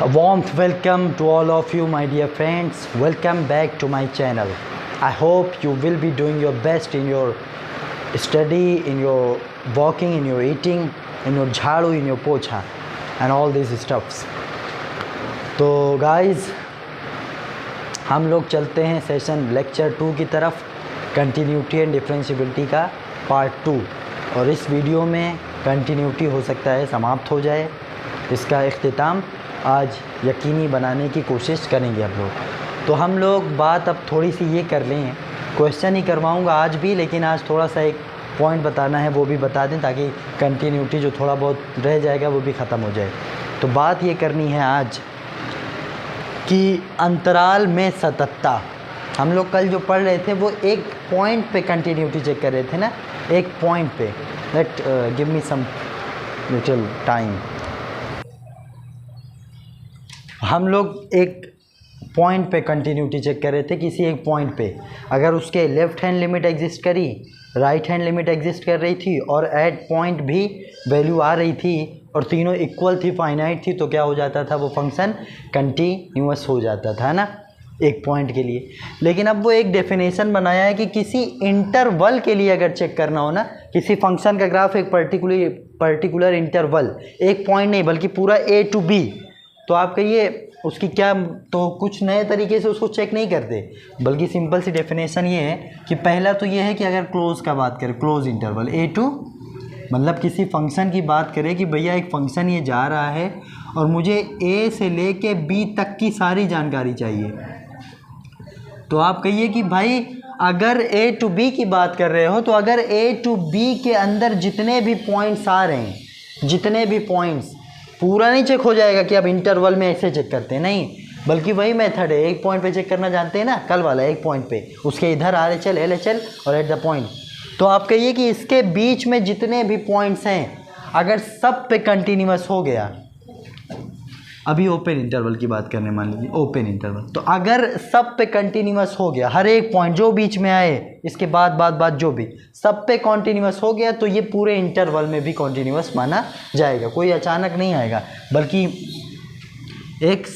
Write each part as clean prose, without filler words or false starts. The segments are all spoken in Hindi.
A warm welcome to all of you, my dear friends. Welcome back to my channel. I hope you will be doing your best in your study, in your walking, in your eating, in your jharu, in your pocha, and all these stuffs. तो guys, हम लोग चलते हैं सेशन लेक्चर 2 की तरफ, कंटिन्यूटी एंड डिफरेंशिएबिलिटी का पार्ट 2। और इस वीडियो में कंटिन्यूटी हो सकता है समाप्त हो जाए, इसका इख्तिताम आज यकीनी बनाने की कोशिश करेंगे हम लोग। तो हम लोग बात अब थोड़ी सी ये कर लें, क्वेश्चन ही करवाऊंगा आज भी, लेकिन आज थोड़ा सा एक पॉइंट बताना है वो भी बता दें ताकि कंटिन्यूटी जो थोड़ा बहुत रह जाएगा वो भी ख़त्म हो जाए। तो बात ये करनी है आज कि अंतराल में सततता। हम लोग कल जो पढ़ रहे थे वो एक पॉइंट पे कंटिन्यूटी चेक कर रहे थे ना, एक पॉइंट पे। Let give me some little time. हम लोग एक पॉइंट पे कंटिन्यूटी चेक कर रहे थे, किसी एक पॉइंट पे अगर उसके लेफ़्ट हैंड लिमिट एग्जिस्ट करी, राइट हैंड लिमिट एग्जिस्ट कर रही थी और एट पॉइंट भी वैल्यू आ रही थी और तीनों इक्वल थी, फाइनाइट थी, तो क्या हो जाता था, वो फंक्शन कंटिन्यूअस हो जाता था ना एक पॉइंट के लिए। लेकिन अब वो एक डेफिनेशन बनाया है कि किसी इंटरवल के लिए अगर चेक करना हो ना, किसी फंक्शन का ग्राफ एक पर्टिकुलर इंटरवल, एक पॉइंट नहीं बल्कि पूरा ए टू बी, तो आप कहिए उसकी क्या, तो कुछ नए तरीके से उसको चेक नहीं करते, बल्कि सिंपल सी डेफिनेशन ये है कि पहला तो ये है कि अगर क्लोज का बात करें, क्लोज इंटरवल ए टू, मतलब किसी फंक्शन की बात करें कि भैया एक फंक्शन ये जा रहा है और मुझे ए से लेके बी तक की सारी जानकारी चाहिए, तो आप कहिए कि भाई अगर ए टू बी की बात कर रहे हो तो अगर ए टू बी के अंदर जितने भी पॉइंट्स आ रहे हैं, जितने भी पॉइंट्स, पूरा नहीं चेक हो जाएगा कि आप इंटरवल में ऐसे चेक करते हैं, नहीं, बल्कि वही मेथड है, एक पॉइंट पे चेक करना जानते हैं ना, कल वाला एक पॉइंट पे, उसके इधर R H L L H L और एट द पॉइंट। तो आप कहिए कि इसके बीच में जितने भी पॉइंट्स हैं अगर सब पे कंटिन्यूअस हो गया, अभी ओपन इंटरवल की बात करने, मान लीजिए ओपन इंटरवल, तो अगर सब पे कंटिन्यूअस हो गया, हर एक पॉइंट जो बीच में आए, इसके बाद जो भी सब पे कंटिन्यूअस हो गया, तो ये पूरे इंटरवल में भी कंटिन्यूअस माना जाएगा, कोई अचानक नहीं आएगा, बल्कि x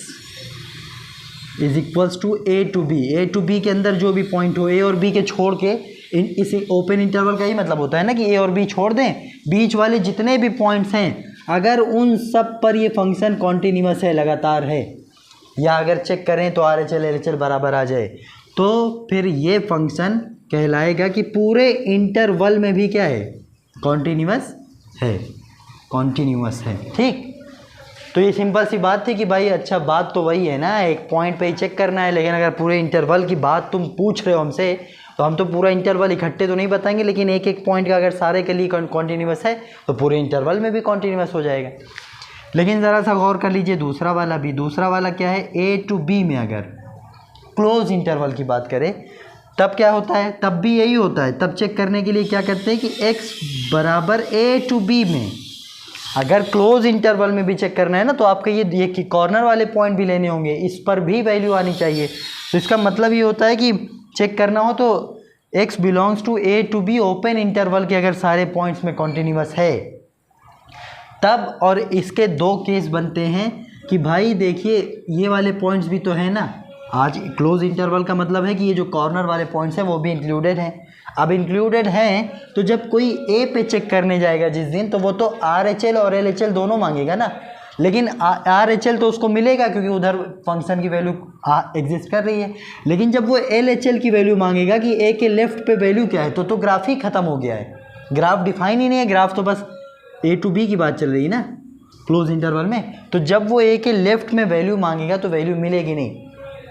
is equals to A to B के अंदर जो भी पॉइंट हो, ए और बी के छोड़ के, इसी ओपन इंटरवल का ही मतलब होता है ना कि ए और बी छोड़ दें, बीच वाले जितने भी पॉइंट्स हैं अगर उन सब पर ये फंक्शन कॉन्टीन्यूअस है, लगातार है, या अगर चेक करें तो आर एच एल बराबर आ जाए, तो फिर ये फंक्शन कहलाएगा कि पूरे इंटरवल में भी क्या है, कॉन्टीन्यूअस है, ठीक। तो ये सिंपल सी बात थी कि भाई अच्छा बात तो वही है ना, एक पॉइंट पे ही चेक करना है, लेकिन अगर पूरे इंटरवल की बात तुम पूछ रहे हो हमसे, तो हम तो पूरा इंटरवल इकट्ठे तो नहीं बताएंगे, लेकिन एक एक पॉइंट का अगर सारे के लिए कॉन्टीन्यूअस है तो पूरे इंटरवल में भी कॉन्टीन्यूअस हो जाएगा। लेकिन ज़रा सा गौर कर लीजिए दूसरा वाला क्या है, ए टू बी में अगर क्लोज इंटरवल की बात करें तब क्या होता है, तब भी यही होता है। तब चेक करने के लिए क्या करते हैं कि x बराबर ए टू बी में, अगर क्लोज इंटरवल में भी चेक करना है ना, तो आपको ये कि कॉर्नर वाले पॉइंट भी लेने होंगे, इस पर भी वैल्यू आनी चाहिए। तो इसका मतलब ये होता है कि चेक करना हो तो x belongs to A to B open interval के अगर सारे पॉइंट्स में कॉन्टीन्यूअस है तब, और इसके दो केस बनते हैं कि भाई देखिए ये वाले पॉइंट्स भी तो हैं ना, आज क्लोज इंटरवल का मतलब है कि ये जो कॉर्नर वाले पॉइंट्स हैं वो भी इंक्लूडेड हैं। अब इंक्लूडेड हैं तो जब कोई ए पे चेक करने जाएगा जिस दिन, तो वो तो आर एच एल और एल एच एल दोनों मांगेगा ना, लेकिन आर एच एल तो उसको मिलेगा क्योंकि उधर फंक्शन की वैल्यू एग्जिस्ट कर रही है। लेकिन जब वो एल एच एल की वैल्यू मांगेगा कि ए के लेफ्ट पे वैल्यू क्या है, तो ग्राफ ही ख़त्म हो गया है, ग्राफ डिफाइन ही नहीं है, ग्राफ तो बस ए टू बी की बात चल रही है ना क्लोज इंटरवल में। तो जब वो ए के लेफ्ट में वैल्यू मांगेगा तो वैल्यू मिलेगी नहीं,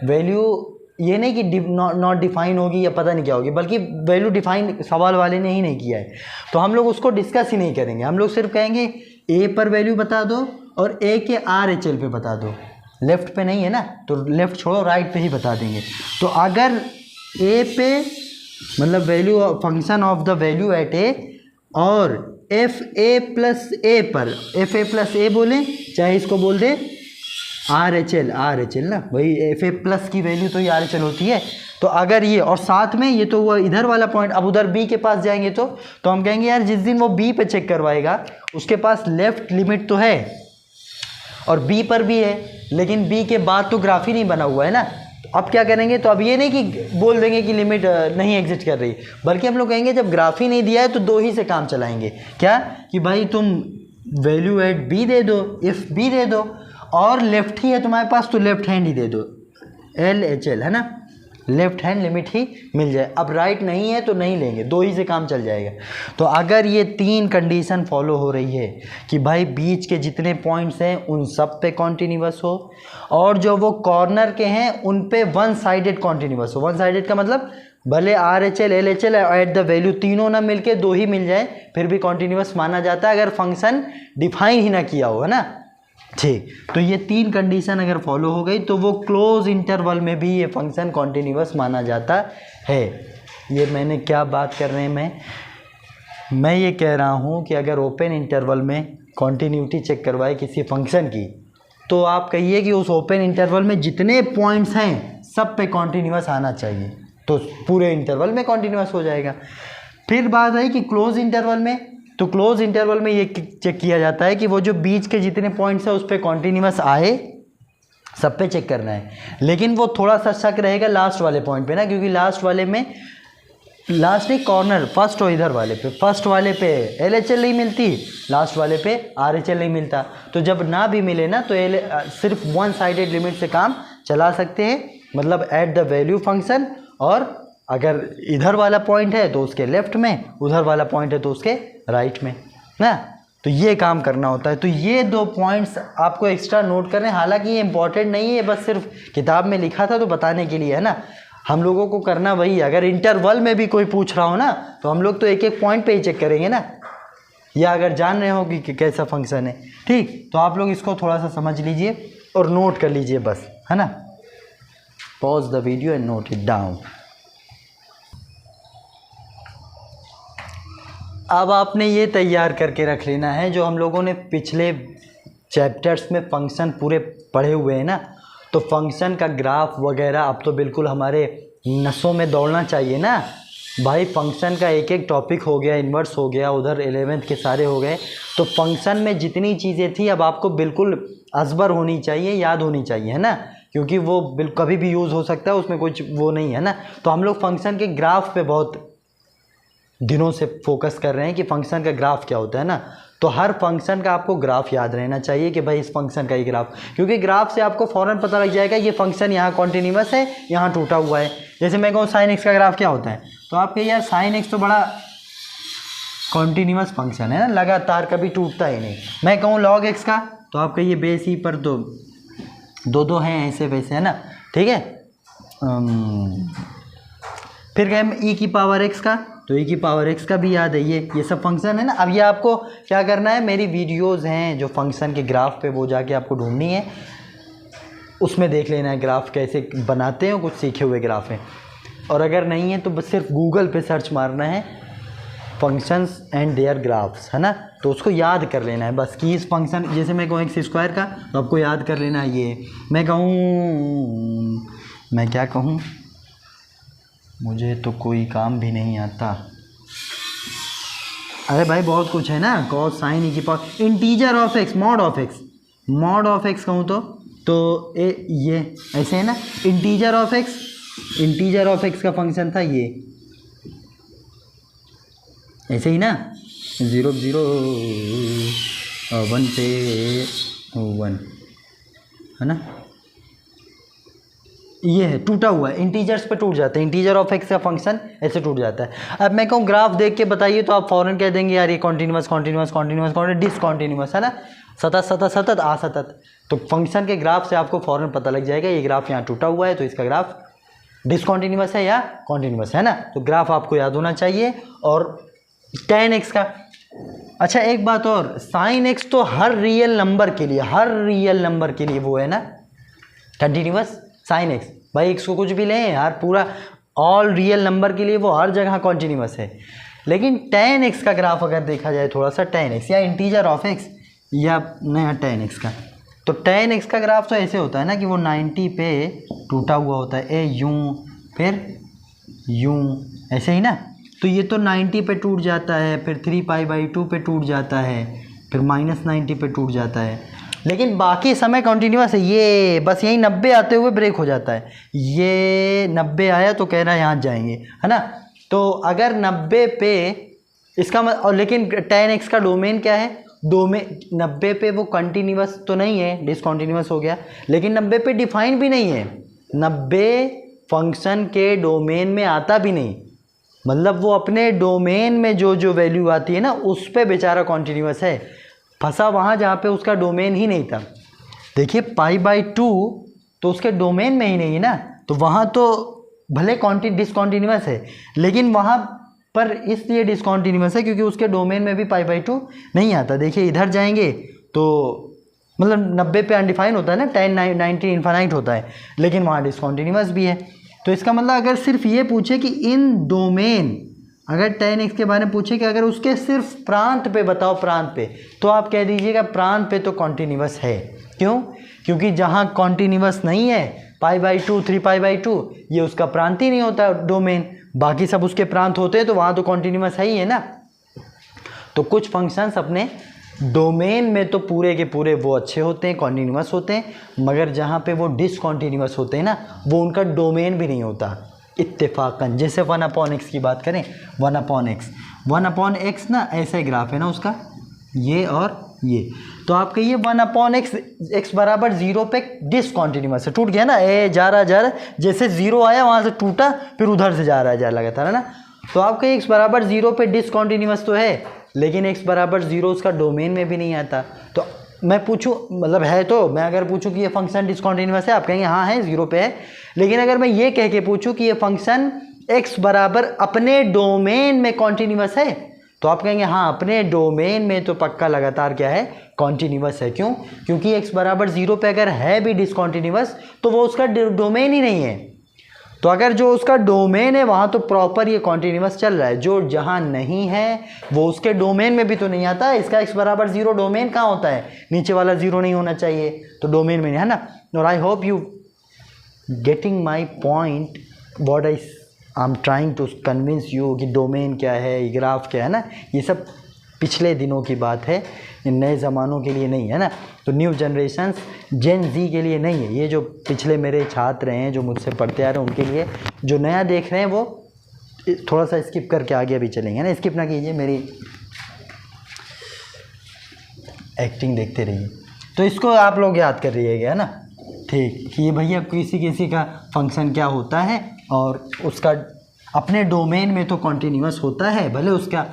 वैल्यू ये नहीं कि नॉट डिफाइन होगी या पता नहीं क्या होगी, बल्कि वैल्यू डिफाइन सवाल वाले ने ही नहीं किया है, तो हम लोग उसको डिस्कस ही नहीं करेंगे। हम लोग सिर्फ कहेंगे ए पर वैल्यू बता दो और ए के आर एच एल पे बता दो, लेफ़्ट पे नहीं है ना, तो लेफ़्ट छोड़ो राइट पे ही बता देंगे। तो अगर ए पे मतलब value function of the value at A और एफ ए प्लस ए पर, एफ ए प्लस ए बोले, चाहे इसको बोल दे आर एच एल ना, वही एफ ए प्लस की वैल्यू तो ये आर एच एल होती है। तो अगर ये और साथ में ये तो वो इधर वाला पॉइंट, अब उधर बी के पास जाएंगे तो हम कहेंगे यार जिस दिन वो बी पे चेक करवाएगा उसके पास लेफ्ट लिमिट तो है और बी पर भी है, लेकिन बी के बाद तो ग्राफ ही नहीं बना हुआ है ना। अब क्या करेंगे, तो अब ये नहीं कि बोल देंगे कि लिमिट नहीं एग्जिस्ट कर रही, बल्कि हम लोग कहेंगे जब ग्राफ ही नहीं दिया है तो दो ही से काम चलाएंगे। क्या कि भाई तुम वैल्यू एट बी दे दो, इफ़ बी दे दो, और लेफ्ट ही है तुम्हारे पास तो लेफ्ट हैंड ही दे दो, LHL है ना, लेफ्ट हैंड लिमिट ही मिल जाए। अब राइट नहीं है तो नहीं लेंगे, दो ही से काम चल जाएगा। तो अगर ये तीन कंडीशन फॉलो हो रही है कि भाई बीच के जितने पॉइंट्स हैं उन सब पे कॉन्टिन्यूअस हो, और जो वो कॉर्नर के हैं उन पे वन साइडेड कॉन्टिन्यूअस हो। वन साइडेड का मतलब भले RHL LHL at the value तीनों ना मिलके दो ही मिल जाए फिर भी कॉन्टिन्यूअस माना जाता है, अगर फंक्शन डिफाइन ही ना किया हो, है ना। ठीक, तो ये तीन कंडीशन अगर फॉलो हो गई तो वो क्लोज इंटरवल में भी ये फंक्शन कॉन्टिन्यूअस माना जाता है। ये मैंने क्या बात कर रहे हैं, मैं ये कह रहा हूँ कि अगर ओपन इंटरवल में कॉन्टिन्यूटी चेक करवाए किसी फंक्शन की, तो आप कहिए कि उस ओपन इंटरवल में जितने पॉइंट्स हैं सब पे कॉन्टिन्यूअस आना चाहिए, तो पूरे इंटरवल में कॉन्टिन्यूअस हो जाएगा। फिर बात आई कि क्लोज इंटरवल में, तो क्लोज इंटरवल में ये चेक किया जाता है कि वो जो बीच के जितने पॉइंट्स है उस पर कॉन्टिन्यूअस आए, सब पे चेक करना है। लेकिन वो थोड़ा सा शक रहेगा लास्ट वाले पॉइंट पे ना, क्योंकि लास्ट वाले में, लास्ट नहीं कॉर्नर, फर्स्ट और इधर वाले पे, फर्स्ट वाले पे LHL नहीं मिलती, लास्ट वाले पे RHL नहीं मिलता। तो जब ना भी मिले ना तो सिर्फ वन साइडेड लिमिट से काम चला सकते हैं, मतलब एट द वैल्यू फंक्शन, और अगर इधर वाला पॉइंट है तो उसके लेफ्ट में, उधर वाला पॉइंट है तो उसके राइट में ना। तो ये काम करना होता है। तो ये दो पॉइंट्स आपको एक्स्ट्रा नोट करने, हालांकि ये इंपॉर्टेंट नहीं है, बस सिर्फ किताब में लिखा था तो बताने के लिए है ना। हम लोगों को करना वही है, अगर इंटरवल में भी कोई पूछ रहा हो ना तो हम लोग तो एक एक पॉइंट पे ही चेक करेंगे ना, या अगर जान रहे हो कि कैसा फंक्शन है। ठीक, तो आप लोग इसको थोड़ा सा समझ लीजिए और नोट कर लीजिए बस, है ना। Pause the video and note it down. अब आपने ये तैयार करके रख लेना है, जो हम लोगों ने पिछले चैप्टर्स में फंक्शन पूरे पढ़े हुए हैं ना, तो फंक्शन का ग्राफ वगैरह अब तो बिल्कुल हमारे नसों में दौड़ना चाहिए ना भाई। फंक्शन का एक एक टॉपिक हो गया, इन्वर्स हो गया, उधर 11th के सारे हो गए। तो फंक्शन में जितनी चीज़ें थी अब आपको बिल्कुल अजबर होनी चाहिए, याद होनी चाहिए, है ना, क्योंकि वो कभी भी यूज़ हो सकता है, उसमें कुछ वो नहीं है ना। तो हम लोग फंक्शन के ग्राफ पे बहुत दिनों से फोकस कर रहे हैं कि फंक्शन का ग्राफ क्या होता है ना। तो हर फंक्शन का आपको ग्राफ याद रहना चाहिए कि भाई इस फंक्शन का ही ग्राफ, क्योंकि ग्राफ से आपको फ़ौरन पता लग जाएगा ये फंक्शन यहाँ कॉन्टिन्यूअस है, यहाँ टूटा हुआ है। जैसे मैं कहूँ साइन एक्स का ग्राफ क्या होता है, तो आप कहिए यार साइन एक्स तो बड़ा कॉन्टिन्यूअस फंक्शन है ना, लगातार कभी टूटता ही नहीं। मैं कहूँ लॉग एक्स का, तो आप कहिए बेस ई पर तो दो दो हैं ऐसे वैसे, है ना, ठीक है। फिर कहें ई की पावर एक्स का, तो ई की पावर एक्स का भी याद है, ये सब फंक्शन है ना। अब ये आपको क्या करना है, मेरी वीडियोस हैं जो फंक्शन के ग्राफ पे, वो जाके आपको ढूंढनी है, उसमें देख लेना है ग्राफ कैसे बनाते हैं, कुछ सीखे हुए ग्राफ हैं। और अगर नहीं है तो बस सिर्फ गूगल पे सर्च मारना है फंक्शंस एंड देयर ग्राफ्स, है ना, तो उसको याद कर लेना है बस कि इस फंक्शन, जैसे मैं कहूँ एक्स स्क्वायर का, तो आपको याद कर लेना है ये। मैं कहूँ, मैं क्या कहूँ, मुझे तो कोई काम भी नहीं आता। अरे भाई बहुत कुछ है ना, कॉस साइन ई की power, integer of x, mod of x, mod of x कहूँ तो ये ऐसे है ना, integer of x, integer of x का फंक्शन था ये, ऐसे ही ना, 0 0 1 पे 1, है ना, ये है टूटा हुआ है, इंटीजर्स पे टूट जाता है, इंटीजर ऑफ एक्स का फंक्शन ऐसे टूट जाता है। अब मैं कहूँ ग्राफ देख के बताइए तो आप फौरन कह देंगे यार ये continuous continuous continuous continuous discontinuous, है ना, सतत सतत सतत असतत। तो फंक्शन के ग्राफ से आपको फौरन पता लग जाएगा ये ग्राफ यहाँ टूटा हुआ है तो इसका ग्राफ डिसकॉन्टिन्यूअस है या कॉन्टिन्यूअस, है ना। तो ग्राफ आपको याद होना चाहिए। और tan x का, अच्छा एक बात और, साइन एक्स तो हर रियल नंबर के लिए, हर रियल नंबर के लिए वो है ना कंटिन्यूअस, साइन एक्स, भाई एक्स को कुछ भी लें यार, पूरा ऑल रियल नंबर के लिए वो हर जगह कॉन्टिन्यूअस है। लेकिन tan x का ग्राफ अगर देखा जाए थोड़ा सा, tan x या इंटीजर ऑफ x या नया tan x का, तो tan x का ग्राफ तो ऐसे होता है ना कि वो 90 पे टूटा हुआ होता है, ए यूं फिर यूं, ऐसे ही ना। तो ये तो 90 पे टूट जाता है, फिर 3π/2 पे टूट जाता है, फिर -90 पे टूट जाता है। लेकिन बाकी समय कंटिन्यूस है। ये बस यही 90 आते हुए ब्रेक हो जाता है। ये 90 आया तो कह रहा है यहाँ जाएंगे, है ना। तो अगर 90 पे इसका और लेकिन tan x का डोमेन क्या है, डोमेन 90 पे वो कंटिन्यूस तो नहीं है, डिसकंटिन्यूस हो गया, लेकिन 90 पे डिफाइन भी नहीं है। 90 फंक्शन के डोमेन में आता भी नहीं, मतलब वो अपने डोमेन में जो जो वैल्यू आती है ना उस पे बेचारा कॉन्टीन्यूस है, फंसा वहाँ जहाँ पे उसका डोमेन ही नहीं था। देखिए π/2 तो उसके डोमेन में ही नहीं है ना, तो वहाँ तो भले डिसकॉन्टीन्यूस है, लेकिन वहाँ पर इसलिए डिसकॉन्टीन्यूस है क्योंकि उसके डोमेन में भी π/2 नहीं आता। देखिए इधर जाएंगे तो मतलब 90 पे अनडिफाइन होता है ना, 10 90 इन्फानाइट होता है, लेकिन वहाँ डिसकॉन्टीन्यूस भी है। तो इसका मतलब अगर सिर्फ ये पूछे कि इन डोमेन, अगर tan x के बारे में पूछे कि अगर उसके सिर्फ प्रांत पे बताओ, प्रांत पे, तो आप कह दीजिएगा प्रांत पे तो कॉन्टीन्यूस है। क्यों? क्योंकि जहाँ कॉन्टीन्यूस नहीं है π/2 3π/2 ये उसका प्रांत ही नहीं होता डोमेन, बाकी सब उसके प्रांत होते हैं तो वहाँ तो कॉन्टीन्यूस है ही है ना। तो कुछ फंक्शंस अपने डोमेन में तो पूरे के पूरे वो अच्छे होते हैं, कॉन्टीन्यूस होते हैं, मगर जहाँ पे वो डिसकॉन्टीन्यूस होते हैं ना वो उनका डोमेन भी नहीं होता इत्तेफाकन। जैसे 1/x की बात करें, 1/x ना ऐसा ही ग्राफ है ना उसका, ये और ये, तो आप कहिए 1/x x बराबर 0 पे डिसकॉन्टीन्यूस है, टूट गया ना, ए जा रहा जैसे 0 आया वहाँ से टूटा फिर उधर से जा रहा है लगातार, है ना। तो आप कहिए x बराबर 0 पे डिसकॉन्टीन्यूस तो है, लेकिन x बराबर 0 उसका डोमेन में भी नहीं आता। तो मैं पूछूं, मतलब है तो मैं अगर पूछूं कि ये फंक्शन डिसकॉन्टीन्यूस है, आप कहेंगे हाँ है 0 पे है। लेकिन अगर मैं ये कह के पूछूं कि ये फंक्शन x बराबर अपने डोमेन में कॉन्टीन्यूस है, तो आप कहेंगे हाँ अपने डोमेन में तो पक्का लगातार क्या है, कॉन्टीन्यूस है। क्यों? क्योंकि x बराबर 0 पे अगर है भी डिसकॉन्टीन्यूस तो वो उसका डोमेन ही नहीं है। तो अगर जो उसका डोमेन है वहाँ तो प्रॉपर ये कॉन्टीन्यूस चल रहा है, जो जहाँ नहीं है वो उसके डोमेन में भी तो नहीं आता। इसका x बराबर 0 डोमेन कहाँ होता है, नीचे वाला 0 नहीं होना चाहिए, तो डोमेन में नहीं है ना। और I hope you getting my point, what I am trying to convince you कि डोमेन क्या है, ग्राफ क्या है ना, ये सब पिछले दिनों की बात है, नए ज़मानों के लिए नहीं है ना। तो न्यू जनरेशन्स जेन जी के लिए नहीं है, ये जो पिछले मेरे छात्र हैं जो मुझसे पढ़ते आ रहे हैं उनके लिए, जो नया देख रहे हैं वो थोड़ा सा स्किप करके आगे अभी चलेंगे ना, स्किप ना कीजिए, मेरी एक्टिंग देखते रहिए। तो इसको आप लोग याद कर रहिएगा, है ना, ठीक, कि भैया किसी किसी का फंक्शन क्या होता है और उसका अपने डोमेन में तो कॉन्टीन्यूस होता है, भले उसका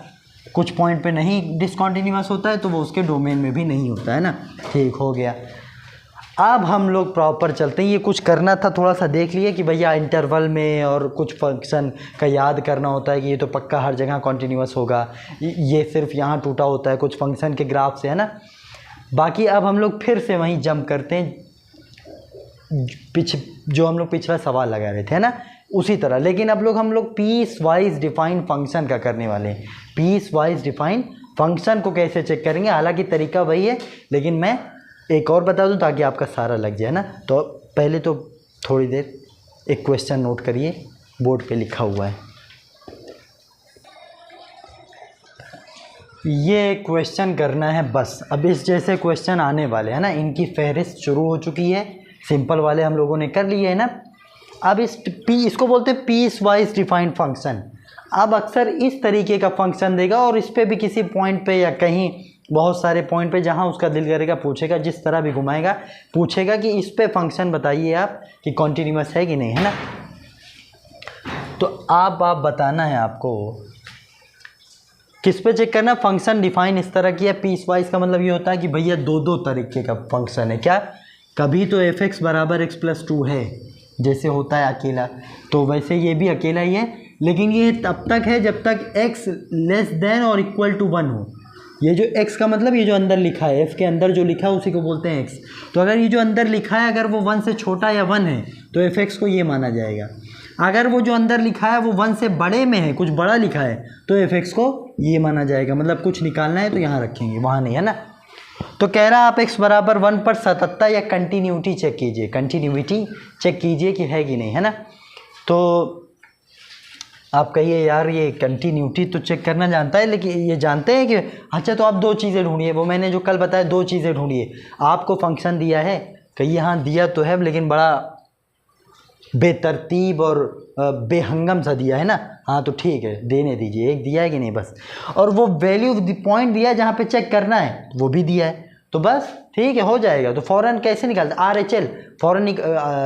कुछ पॉइंट पे नहीं डिसकॉन्टीन्यूस होता है तो वो उसके डोमेन में भी नहीं होता है ना। ठीक हो गया। अब हम लोग प्रॉपर चलते हैं, ये कुछ करना था थोड़ा सा देख लिए कि भैया इंटरवल में और कुछ फंक्शन का याद करना होता है कि ये तो पक्का हर जगह कॉन्टीन्यूस होगा, ये सिर्फ यहाँ टूटा होता है कुछ फंक्शन के ग्राफ से, है ना। बाकी अब हम लोग फिर से वहीं जंप करते हैं जो हम लोग पिछला सवाल लगा रहे थे, है ना, उसी तरह, लेकिन अब हम लोग पीस वाइज डिफाइंड फंक्शन का करने वाले हैं। पीस वाइज डिफाइंड फंक्शन को कैसे चेक करेंगे, हालांकि तरीका वही है, लेकिन मैं एक और बता दूं ताकि आपका सारा लग जाए ना। तो पहले तो थोड़ी देर एक क्वेश्चन नोट करिए, बोर्ड पे लिखा हुआ है, ये क्वेश्चन करना है बस। अब इस जैसे क्वेश्चन आने वाले हैं ना, इनकी फहरिस्त शुरू हो चुकी है, सिंपल वाले हम लोगों ने कर लिए है ना। अब इसको बोलते हैं पीस वाइज डिफाइंड फंक्शन। अब अक्सर इस तरीके का फंक्शन देगा और इस पे भी किसी पॉइंट पे या कहीं बहुत सारे पॉइंट पे जहाँ उसका दिल करेगा पूछेगा, जिस तरह भी घुमाएगा पूछेगा कि इस पे फंक्शन बताइए आप कि कॉन्टीन्यूस है कि नहीं, है ना। तो आप बताना है आपको किस पे चेक करना। फंक्शन डिफाइन इस तरह किया पीस वाइज का मतलब ये होता है कि भैया दो तरीके का फंक्शन है। क्या? कभी तो f(x) बराबर x+2 है जैसे होता है अकेला, तो वैसे ये भी अकेला ही है, लेकिन ये तब तक है जब तक x लेस देन और इक्वल टू 1 हो। ये जो x का मतलब ये जो अंदर लिखा है, f के अंदर जो लिखा है उसी को बोलते हैं x। तो अगर ये जो अंदर लिखा है अगर वो 1 से छोटा या 1 है तो f(x) को ये माना जाएगा। अगर वो जो अंदर लिखा है वो 1 से बड़े में है, कुछ बड़ा लिखा है, तो f(x) को ये माना जाएगा। मतलब कुछ निकालना है तो यहाँ रखेंगे, वहाँ नहीं, है ना। तो कह रहा है आप x बराबर 1 पर सततता या कंटिन्यूटी चेक कीजिए, कंटिन्यूटी चेक कीजिए कि है कि नहीं, है ना। तो आप कहिए यार ये कंटिन्यूटी तो चेक करना जानता है, लेकिन ये जानते हैं कि अच्छा तो आप दो चीज़ें ढूंढिए, वो मैंने जो कल बताया दो चीज़ें ढूंढिए। आपको फंक्शन दिया है, कहिए हाँ दिया तो है लेकिन बड़ा बेतरतीब और बेहंगम सा दिया है ना, हाँ तो ठीक है देने दीजिए, एक दिया है कि नहीं बस। और वो वैल्यू पॉइंट दिया है जहाँ पे चेक करना है वो भी दिया है, तो बस ठीक है हो जाएगा। तो फ़ौरन कैसे निकालता है RHL, फ़ौरन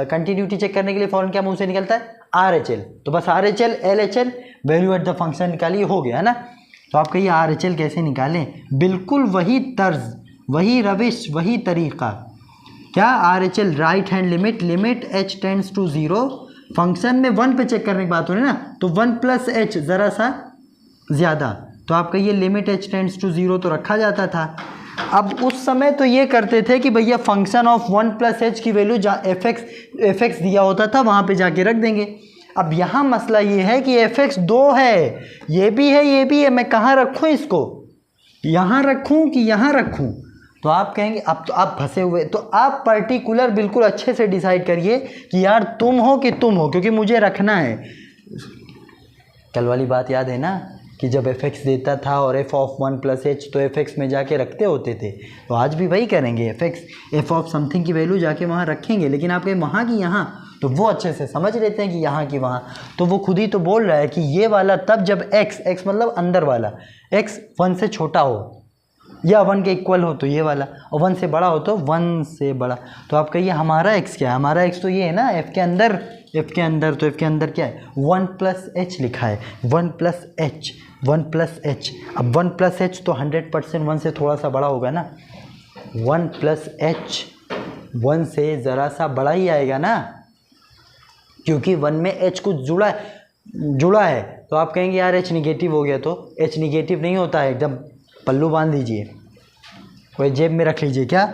कंटिन्यूटी चेक करने के लिए फ़ौरन क्या मुंह से निकलता है RHL, तो बस RHL LHL value at the function निकालिए, हो गया ना। तो आप कहिए RHL कैसे निकालें, बिल्कुल वही तर्ज, वही रविश, वही तरीक़ा। क्या RHL right hand limit, limit h tends to 0, function में 1 पे चेक करने की बात हो रही है ना, तो 1 + h ज़रा सा ज़्यादा, तो आप कहिए लिमिट h टेंड्स टू 0 तो रखा जाता था। अब उस समय तो ये करते थे कि भैया फंक्शन ऑफ 1 + h की वैल्यू जहाँ fx दिया होता था वहाँ पे जाके रख देंगे। अब यहाँ मसला ये है कि fx 2 है, ये भी है ये भी है, मैं कहाँ रखूँ इसको, यहाँ रखूँ कि यहाँ रखूँ? तो आप कहेंगे अब तो आप फंसे हुए, तो आप पर्टिकुलर बिल्कुल अच्छे से डिसाइड करिए कि यार तुम हो कि तुम हो, क्योंकि मुझे रखना है। कल वाली बात याद है ना कि जब fx देता था और f ऑफ 1 + h तो fx में जाके रखते होते थे, तो आज भी वही करेंगे, f ऑफ समथिंग की वैल्यू जाके वहाँ रखेंगे। लेकिन आप कहें वहाँ की यहाँ, तो वो अच्छे से समझ लेते हैं कि यहाँ की वहाँ, तो वो खुद ही तो बोल रहा है कि ये वाला तब जब x मतलब अंदर वाला, x 1 से छोटा हो या 1 के इक्वल हो तो ये वाला, और 1 से बड़ा हो तो 1 से बड़ा। तो आप कहिए हमारा x क्या है, हमारा x तो ये है ना f के अंदर, तो f के अंदर क्या है 1 + h लिखा है, 1 + h, 1 + h। अब 1 + h तो 100% 1 से थोड़ा सा बड़ा होगा ना, 1 + h 1 से ज़रा सा बड़ा ही आएगा ना, क्योंकि 1 में h कुछ जुड़ा है। तो आप कहेंगे यार h निगेटिव हो गया, तो h निगेटिव नहीं होता है, एकदम पल्लू बांध दीजिए, कोई जेब में रख लीजिए क्या,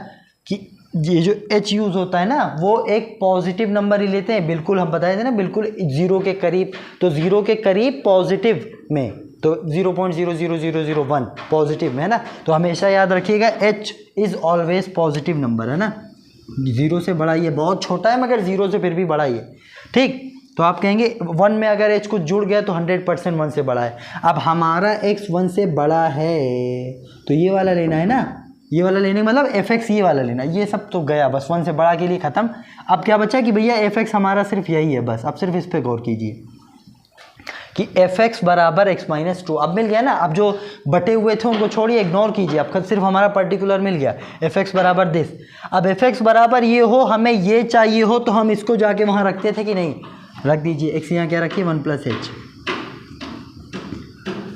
कि ये जो h यूज़ होता है ना वो एक पॉजिटिव नंबर ही लेते हैं, बिल्कुल हम बताए थे ना बिल्कुल 0 के करीब, तो 0 के करीब पॉजिटिव में, तो 0.00001 पॉजिटिव में है ना। तो हमेशा याद रखिएगा h is always positive number है ना, 0 से बड़ा, ये बहुत छोटा है मगर 0 से फिर भी बड़ा ही है, ठीक। तो आप कहेंगे 1 में अगर h कुछ जुड़ गया तो 100% 1 से बड़ा है। अब हमारा x 1 से बड़ा है तो ये वाला लेना है ना, ये वाला लेने मतलब fx ये वाला लेना, ये सब तो गया बस 1 से बड़ा के लिए ख़त्म। अब क्या बचा कि भैया fx हमारा सिर्फ यही है, बस अब सिर्फ इस पर गौर कीजिए कि fx = x - 2। अब मिल गया ना, अब जो बटे हुए थे उनको छोड़िए, इग्नोर कीजिए, अब सिर्फ हमारा पर्टिकुलर मिल गया fx = दिस। अब fx बराबर ये हो, हमें ये चाहिए हो, तो हम इसको जाके वहाँ रखते थे कि नहीं, रख दीजिए। x यहाँ क्या रखिए 1 + h,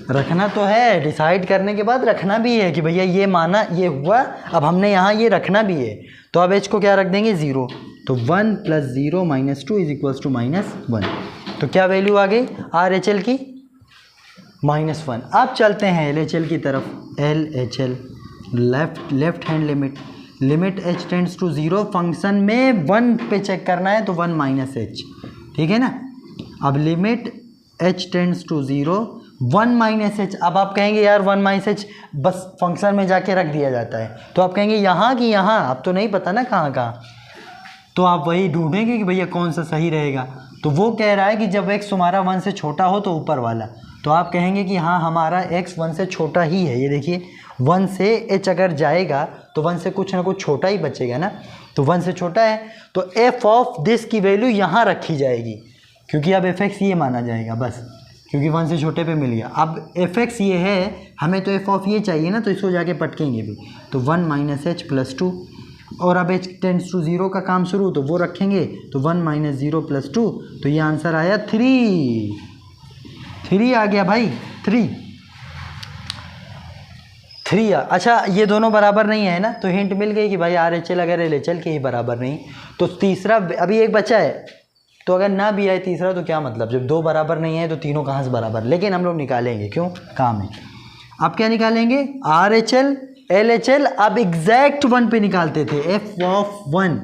रखना तो है, डिसाइड करने के बाद रखना भी है कि भैया ये माना ये हुआ, अब हमने यहाँ ये रखना भी है। तो अब h को क्या रख देंगे 0, तो 1 + 0 - 2 = -1। तो क्या वैल्यू आ गई RHL की -1। अब चलते हैं LHL की तरफ, LHL left hand limit, limit h tends to 0, function में 1 पे चेक करना है तो 1 - h, ठीक है ना। अब limit h tends to 0, 1 - h। अब आप कहेंगे यार 1 - h बस फंक्शन में जाके रख दिया जाता है, तो आप कहेंगे यहाँ की यहाँ, अब तो नहीं पता ना कहाँ कहाँ, तो आप वही ढूंढेंगे कि भैया कौन सा सही रहेगा। तो वो कह रहा है कि जब x हमारा 1 से छोटा हो तो ऊपर वाला, तो आप कहेंगे कि हाँ हमारा x 1 से छोटा ही है, ये देखिए 1 से h अगर जाएगा तो 1 से कुछ ना कुछ छोटा ही बचेगा ना, तो 1 से छोटा है, तो f ऑफ दिस की वैल्यू यहाँ रखी जाएगी, क्योंकि अब fx ये माना जाएगा बस, क्योंकि 1 से छोटे पे मिल गया। अब fx ये है, हमें तो f ऑफ ये चाहिए ना, तो इसको जाके पटकेंगे भी, तो 1 - h + 2, और अब h टेंड्स टू 0 का काम शुरू, तो वो रखेंगे, तो 1 - 0 + 2, तो ये आंसर आया 3 आ गया भाई, 3 अच्छा ये दोनों बराबर नहीं है ना, तो हिंट मिल गई कि भाई RHL अगर LHL के ही बराबर नहीं, तो तीसरा अभी एक बचा है, तो अगर ना भी आए तीसरा तो क्या मतलब, जब 2 बराबर नहीं है तो तीनों कहाँ से बराबर, लेकिन हम लोग निकालेंगे, क्यों काम है। अब क्या निकालेंगे RHL LHL, अब एग्जैक्ट 1 पे निकालते थे f ऑफ 1,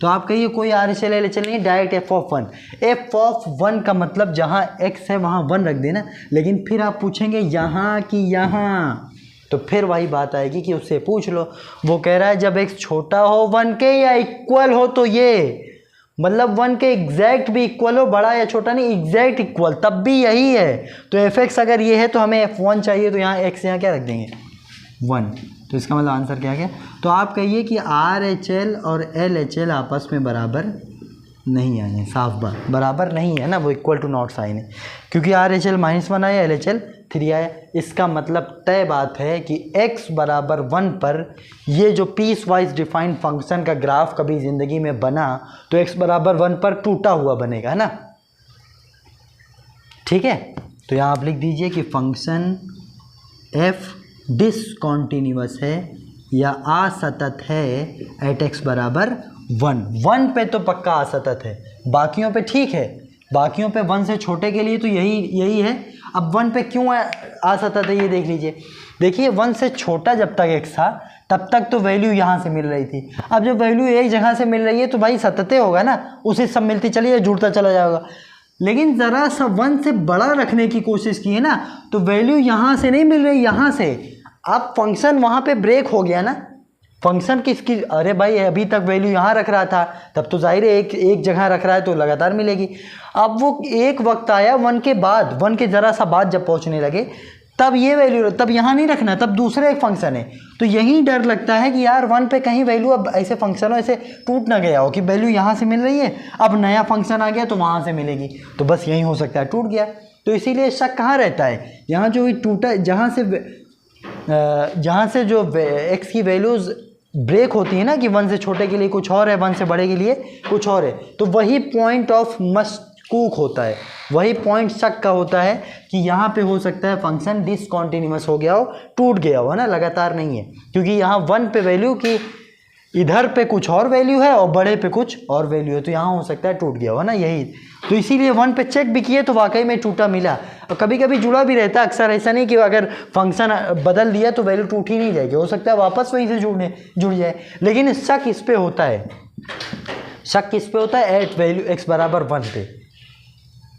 तो आप कहिए कोई RHL LHL नहीं, direct f of 1। f of 1 का मतलब जहाँ x है वहाँ 1 रख देना, लेकिन फिर आप पूछेंगे यहाँ कि यहाँ, तो फिर वही बात आएगी कि उससे पूछ लो। वो कह रहा है जब x छोटा हो 1 के या इक्वल हो तो ये मतलब 1 के एग्जैक्ट भी इक्वल हो, बड़ा या छोटा नहीं, एग्जैक्ट इक्वल, तब भी यही है। तो f(x) अगर ये है तो हमें f1 चाहिए, तो यहाँ x यहाँ क्या रख देंगे 1। तो इसका मतलब आंसर क्या है? तो आप कहिए कि RHL और LHL आपस में बराबर नहीं आए हैं, साफ बात बराबर नहीं है ना, वो इक्वल टू नॉट साइन है, क्योंकि RHL -1 आया, LHL 3 आया। इसका मतलब तय बात है कि x बराबर 1 पर ये जो पीस वाइज डिफाइंड फंक्शन का ग्राफ कभी ज़िंदगी में बना तो x बराबर 1 पर टूटा हुआ बनेगा ना, ठीक है। तो यहाँ आप लिख दीजिए कि फंक्शन f डिसकॉन्टिन्यूअस है या असतत है एट x बराबर 1 पे तो पक्का असतत है, बाकियों पे ठीक है, बाकियों पे 1 से छोटे के लिए तो यही है। अब 1 पे क्यों असतत है ये देख लीजिए। देखिए 1 से छोटा जब तक x था तब तक तो वैल्यू यहाँ से मिल रही थी, अब जब वैल्यू एक जगह से मिल रही है तो भाई सतते होगा ना, उसी सब मिलती चली जाए, जुड़ता चला जाएगा। लेकिन ज़रा सा 1 से बड़ा रखने की कोशिश की है ना, तो वैल्यू यहाँ से नहीं मिल रही, यहाँ से। अब फंक्शन वहाँ पे ब्रेक हो गया ना, फंक्शन किसकी, अरे भाई अभी तक वैल्यू यहाँ रख रहा था, तब तो जाहिर है एक जगह रख रहा है तो लगातार मिलेगी। अब वो एक वक्त आया 1 के बाद, 1 के ज़रा सा बाद जब पहुँचने लगे तब ये वैल्यू, तब यहाँ नहीं रखना, तब दूसरे एक फंक्शन है। तो यही डर लगता है कि यार 1 पे कहीं वैल्यू अब ऐसे फंक्शनों ऐसे टूट ना गया हो कि वैल्यू यहाँ से मिल रही है, अब नया फंक्शन आ गया तो वहाँ से मिलेगी, तो बस यही हो सकता है टूट गया। तो इसीलिए शक कहाँ रहता है, यहाँ जो टूटा, जहाँ से जो x की वैल्यूज़ ब्रेक होती है ना कि 1 से छोटे के लिए कुछ और है, 1 से बड़े के लिए कुछ और है, तो वही पॉइंट ऑफ मशकूक होता है, वही पॉइंट शक का होता है कि यहाँ पे हो सकता है फंक्शन डिसकॉन्टिन्यूअस हो गया हो, टूट गया हो, है ना, लगातार नहीं है, क्योंकि यहाँ 1 पे वैल्यू की इधर पे कुछ और वैल्यू है और बड़े पे कुछ और वैल्यू है, तो यहाँ हो सकता है टूट गया हो ना, यही। तो इसीलिए 1 पे चेक भी किए तो वाकई में टूटा मिला, और कभी कभी जुड़ा भी रहता है, अक्सर ऐसा नहीं कि अगर फंक्शन बदल दिया तो वैल्यू टूट ही नहीं जाएगी, हो सकता है वापस वहीं से जुड़ जाए। लेकिन शक इस पे होता है, शक किस पे होता है, एट वैल्यू x बराबर 1 पे,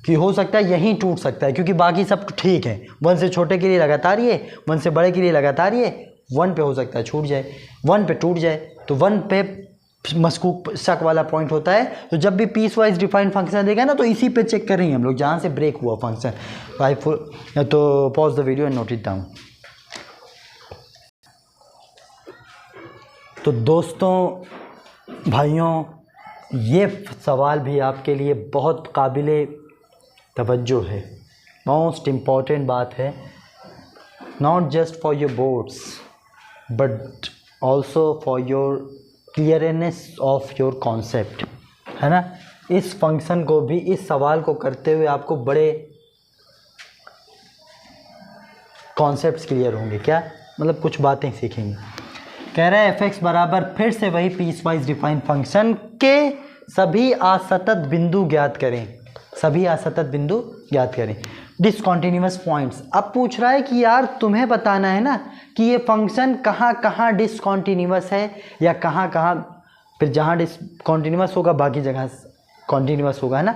कि हो सकता है यहीं टूट सकता है, क्योंकि बाकी सब ठीक है, 1 से छोटे के लिए लगातार ये, 1 से बड़े के लिए लगातार ये, 1 पे हो सकता है छूट जाए, 1 पे टूट जाए, तो 1 पे मशकूक शक वाला पॉइंट होता है। तो जब भी पीस वाइज डिफाइंड फंक्शन देगा ना तो इसी पे चेक करेंगे हम लोग जहाँ से ब्रेक हुआ फंक्शन। तो pause the video and note it down. तो दोस्तों भाइयों, ये सवाल भी आपके लिए बहुत काबिले तवज्जो है, मोस्ट इम्पॉर्टेंट बात है, not just for your boards but also for your clearness of your concept, है ना। इस फंक्शन को भी, इस सवाल को करते हुए आपको बड़े कॉन्सेप्ट्स क्लियर होंगे, क्या मतलब कुछ बातें सीखेंगे। कह रहा है f(x) बराबर, फिर से वही पीस वाइज डिफाइंड फंक्शन के सभी असतत बिंदु ज्ञात करें, सभी असतत बिंदु ज्ञात करें, डिसकॉन्टिन्यूअस पॉइंट्स। अब पूछ रहा है कि यार तुम्हें बताना है ना कि ये फंक्शन कहाँ कहाँ डिसकॉन्टिन्यूअस है या कहाँ कहाँ, फिर जहाँ डिसकॉन्टिन्यूअस होगा बाकी जगह कॉन्टिन्यूअस होगा, है ना।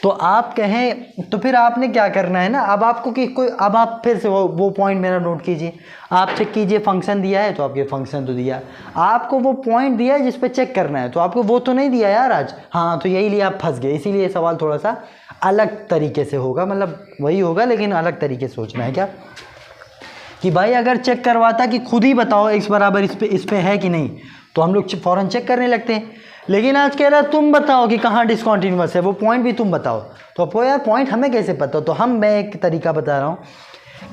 तो आप कहें तो फिर आपने क्या करना है ना, अब आपको कि कोई, अब आप फिर से वो पॉइंट मेरा नोट कीजिए, आप चेक कीजिए फंक्शन दिया है तो आपके फंक्शन तो दिया, आपको वो पॉइंट दिया है जिस पे चेक करना है, तो आपको वो तो नहीं दिया यार आज, हाँ, तो यही लिए आप फंस गए। इसीलिए सवाल थोड़ा सा अलग तरीके से होगा, मतलब वही होगा लेकिन अलग तरीके से सोचना है क्या, कि भाई अगर चेक करवाता कि खुद ही बताओ x बराबर इस पे है कि नहीं, तो हम लोग फ़ौरन चेक करने लगते हैं। लेकिन आज कह रहा है तुम बताओ कि कहाँ डिसकॉन्टिन्यूअस है, वो पॉइंट भी तुम बताओ, तो आपको यार पॉइंट हमें कैसे पता, तो मैं एक तरीका बता रहा हूँ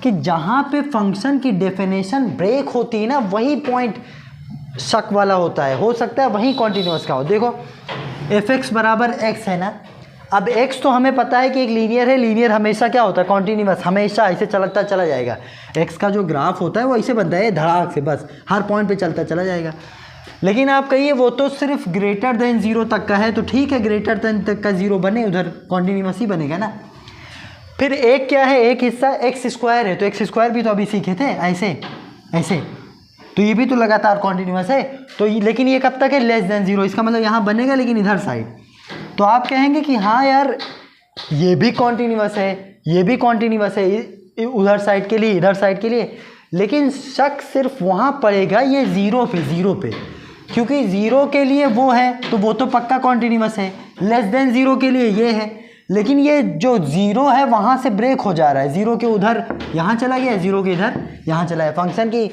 कि जहाँ पे फंक्शन की डेफिनेशन ब्रेक होती है ना, वही पॉइंट शक वाला होता है, हो सकता है वहीं कॉन्टिन्यूअस का हो। देखो f(x) बराबर x है ना, अब x तो हमें पता है कि एक लीनियर है, लीनियर हमेशा क्या होता है, कॉन्टिन्यूअस, हमेशा ऐसे चलता चला जाएगा, x का जो ग्राफ होता है वो ऐसे बनता है धड़ाक से, बस हर पॉइंट पे चलता चला जाएगा। लेकिन आप कहिए वो तो सिर्फ ग्रेटर देन 0 तक का है, तो ठीक है, ग्रेटर देन तक का 0 बने, उधर कॉन्टिन्यूअस ही बनेगा ना। फिर एक क्या है, एक हिस्सा x² है, तो x² भी तो अभी सीखे थे ऐसे ऐसे, तो ये भी तो लगातार कॉन्टिन्यूअस है, तो लेकिन ये कब तक है, लेस देन 0, इसका मतलब यहाँ बनेगा लेकिन इधर साइड। तो आप कहेंगे कि हाँ यार ये भी कॉन्टिन्यूअस है, ये भी कॉन्टिन्यूअस है, उधर साइड के लिए, इधर साइड के लिए, लेकिन शक सिर्फ वहाँ पड़ेगा ये 0 पे, क्योंकि ज़ीरो के लिए वो है तो वो तो पक्का कॉन्टिन्यूस है, लेस देन ज़ीरो के लिए ये है, लेकिन ये जो ज़ीरो है वहाँ से ब्रेक हो जा रहा है, ज़ीरो के उधर यहाँ चला गया, ज़ीरो के इधर यहाँ चला है। फंक्शन की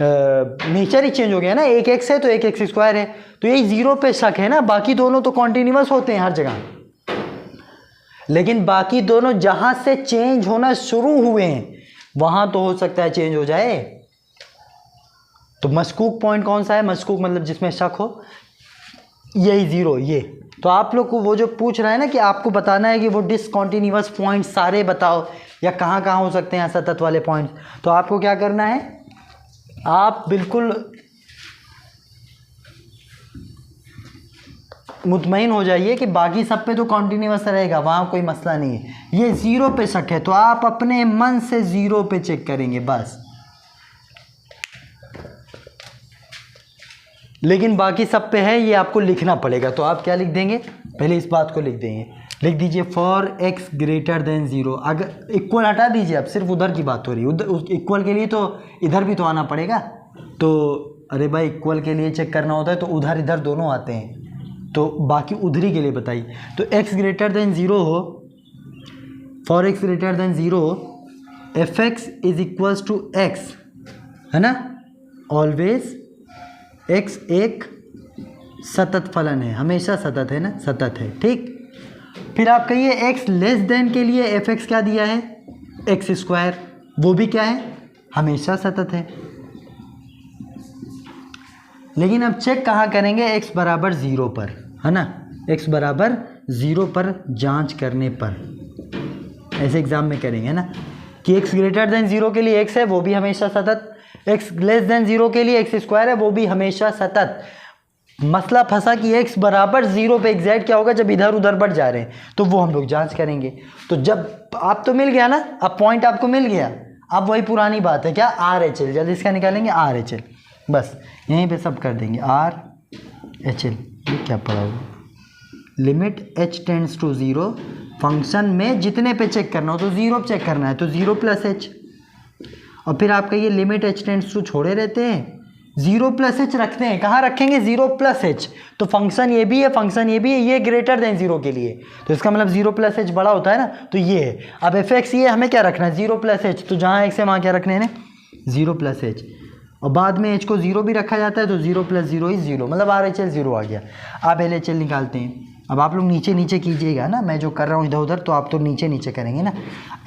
नेचर ही चेंज हो गया ना, एक एक्स है तो एक एक्स स्क्वायर है, तो यही ज़ीरो पे शक है ना, बाकी दोनों तो कॉन्टिन्यूस होते हैं हर जगह, लेकिन बाकी दोनों जहाँ से चेंज होना शुरू हुए हैं वहाँ तो हो सकता है चेंज हो जाए। तो मशकूक पॉइंट कौन सा है? मशकूक मतलब जिसमें शक हो, यही ज़ीरो ये। तो आप लोग को वो जो पूछ रहा है ना कि आपको बताना है कि वो डिसकंटिन्यूअस पॉइंट सारे बताओ या कहाँ कहाँ हो सकते हैं असतत वाले पॉइंट, तो आपको क्या करना है, आप बिल्कुल मुतमईन हो जाइए कि बाकी सब पे तो कॉन्टिन्यूअस रहेगा, वहाँ कोई मसला नहीं है। ये ज़ीरो पे शक है तो आप अपने मन से ज़ीरो पे चेक करेंगे बस, लेकिन बाकी सब पे है ये आपको लिखना पड़ेगा। तो आप क्या लिख देंगे, पहले इस बात को लिख देंगे, लिख दीजिए for X greater than zero. अगर इक्वल हटा दीजिए, अब सिर्फ उधर की बात हो रही है, उधर इक्वल के लिए तो इधर भी तो आना पड़ेगा। तो अरे भाई इक्वल के लिए चेक करना होता है तो उधर इधर दोनों आते हैं, तो बाकी उधरी के लिए बताइए। तो एक्स ग्रेटर देन ज़ीरो हो, for X greater than zero F X is equals to X, है ना, ऑलवेज एक्स एक सतत फलन है, हमेशा सतत है ना, सतत है, ठीक। फिर आप कहिए एक्स लेस देन के लिए एफ एक्स क्या दिया है, एक्स स्क्वायर, वो भी क्या है, हमेशा सतत है। लेकिन अब चेक कहाँ करेंगे, एक्स बराबर ज़ीरो पर, है ना, एक्स बराबर ज़ीरो पर जांच करने पर, ऐसे एग्जाम में करेंगे, है ना, कि एक्स ग्रेटर देन ज़ीरो के लिए एक्स है वो भी हमेशा सतत, एक्स लेस देन ज़ीरो के लिए एक्स स्क्वायर है वो भी हमेशा सतत। मसला फंसा कि एक्स बराबर ज़ीरो पे एग्जैक्ट क्या होगा जब इधर उधर बढ़ जा रहे हैं, तो वो हम लोग जांच करेंगे। तो जब आप तो मिल गया ना, अब पॉइंट आपको मिल गया, अब वही पुरानी बात है, क्या, आर एच एल, जल्दी इसका निकालेंगे आर एच एल, बस यहीं पे सब कर देंगे आर एच एल। ये क्या पड़ा होगा, limit H tends to zero, function में जितने पे चेक करना हो तो ज़ीरो पे चेक करना है तो ज़ीरो प्लस एच, और फिर आपका ये लिमिट एच टेंड्स टू छोड़े रहते हैं, ज़ीरो प्लस एच रखते हैं, कहाँ रखेंगे, ज़ीरो प्लस एच, तो फंक्शन ये भी है, फंक्शन ये भी है, ये ग्रेटर देन ज़ीरो के लिए, तो इसका मतलब ज़ीरो प्लस एच बड़ा होता है ना, तो ये है। अब एफ एक्स ये हमें क्या रखना है, ज़ीरो प्लस एच, तो जहाँ एक्स है वहाँ क्या रखने हैं, ज़ीरो प्लस एच, और बाद में एच को ज़ीरो भी रखा जाता है तो zero plus zero is zero, मतलब आर एच एल ज़ीरो आ गया। अब एल एच एल निकालते हैं, अब आप लोग नीचे नीचे कीजिएगा ना, मैं जो कर रहा हूँ इधर उधर, तो आप तो नीचे नीचे करेंगे ना।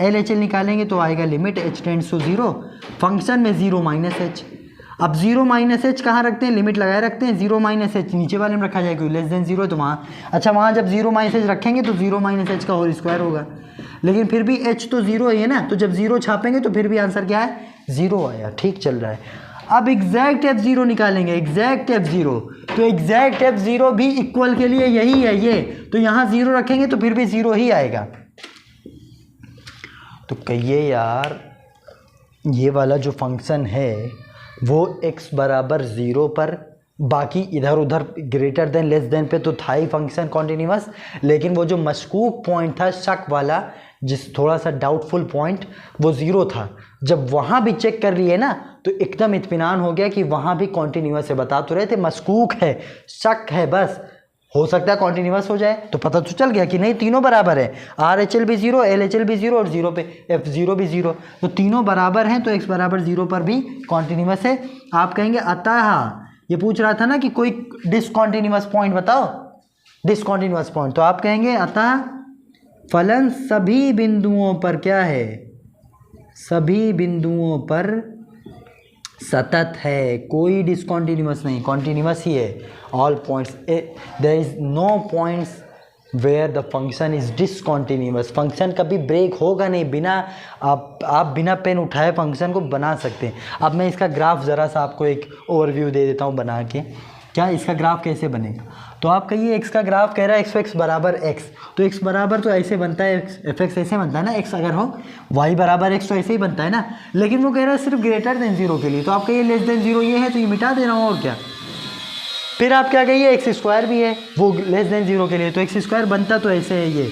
एल एच एल निकालेंगे तो आएगा limit H tends to zero, function में ज़ीरो माइनस एच। अब ज़ीरो माइनस एच कहाँ रखते हैं, लिमिट लगाए रखते हैं, ज़ीरो माइनस एच नीचे वाले में रखा जाएगा क्योंकि लेस देन ज़ीरो, तो वहाँ अच्छा वहाँ जब ज़ीरो माइनस एच रखेंगे तो ज़ीरो माइनस एच का होल स्क्वायर होगा, लेकिन फिर भी एच तो ज़ीरो है ना, तो जब ज़ीरो छापेंगे तो फिर भी आंसर क्या है, ज़ीरो आया, ठीक चल रहा है। अब एग्जैक्ट एफ ज़ीरो निकालेंगे, एग्जैक्ट एफ ज़ीरो, तो एग्जैक्ट एफ ज़ीरो भी इक्वल के लिए यही है ये, तो यहाँ ज़ीरो रखेंगे तो फिर भी ज़ीरो ही आएगा। तो कहिए यार ये वाला जो फंक्शन है वो x बराबर ज़ीरो पर, बाकी इधर उधर ग्रेटर देन लेस देन पे तो था ही फंक्शन कॉन्टिन्यूअस, लेकिन वो जो मशकूक पॉइंट था, शक वाला, जिस थोड़ा सा डाउटफुल पॉइंट, वो ज़ीरो था। जब वहाँ भी चेक कर लिए ना तो एकदम इत्मीनान हो गया कि वहाँ भी कॉन्टिन्यूअस है। बता तो रहे थे मशकूक है, शक है, बस हो सकता है कॉन्टिन्यूअस हो जाए, तो पता तो चल गया कि नहीं तीनों बराबर है, आर एच एल भी ज़ीरो, एल एच एल भी ज़ीरो और ज़ीरो पे एफ ज़ीरो भी ज़ीरो, तो तीनों बराबर हैं, तो एक्स बराबर ज़ीरो पर भी कॉन्टिन्यूअस है। आप कहेंगे अतः, ये पूछ रहा था ना कि कोई डिसकॉन्टिन्यूअस पॉइंट बताओ, डिसकॉन्टिन्यूअस पॉइंट, तो आप कहेंगे अतः फलन सभी बिंदुओं पर क्या है, सभी बिंदुओं पर सतत है, कोई डिसकॉन्टिन्यूअस नहीं, कॉन्टिन्यूअस ही है, all points, there is no points where the function is discontinuous, function कभी ब्रेक होगा नहीं, बिना आप बिना पेन उठाए फंक्शन को बना सकते हैं। अब मैं इसका ग्राफ ज़रा सा आपको एक ओवरव्यू दे देता हूँ बना के, क्या इसका ग्राफ कैसे बनेगा। तो आप कहिए एक्स का ग्राफ कह रहा है एक्स एक्स बराबर एक्स, तो एक्स बराबर तो ऐसे बनता है, एफ एक्स ऐसे बनता है ना, एक्स अगर हो, वाई बराबर एक्स तो ऐसे ही बनता है ना, लेकिन वो कह रहा है सिर्फ ग्रेटर देन ज़ीरो के लिए, तो आप कहिए लेस देन ज़ीरो ये है तो ये मिटा दे रहा हूँ, और क्या। फिर आप क्या कहिए एक्स स्क्वायर भी है वो लेस देन ज़ीरो के लिए, तो एक्स स्क्वायर बनता तो ऐसे है ये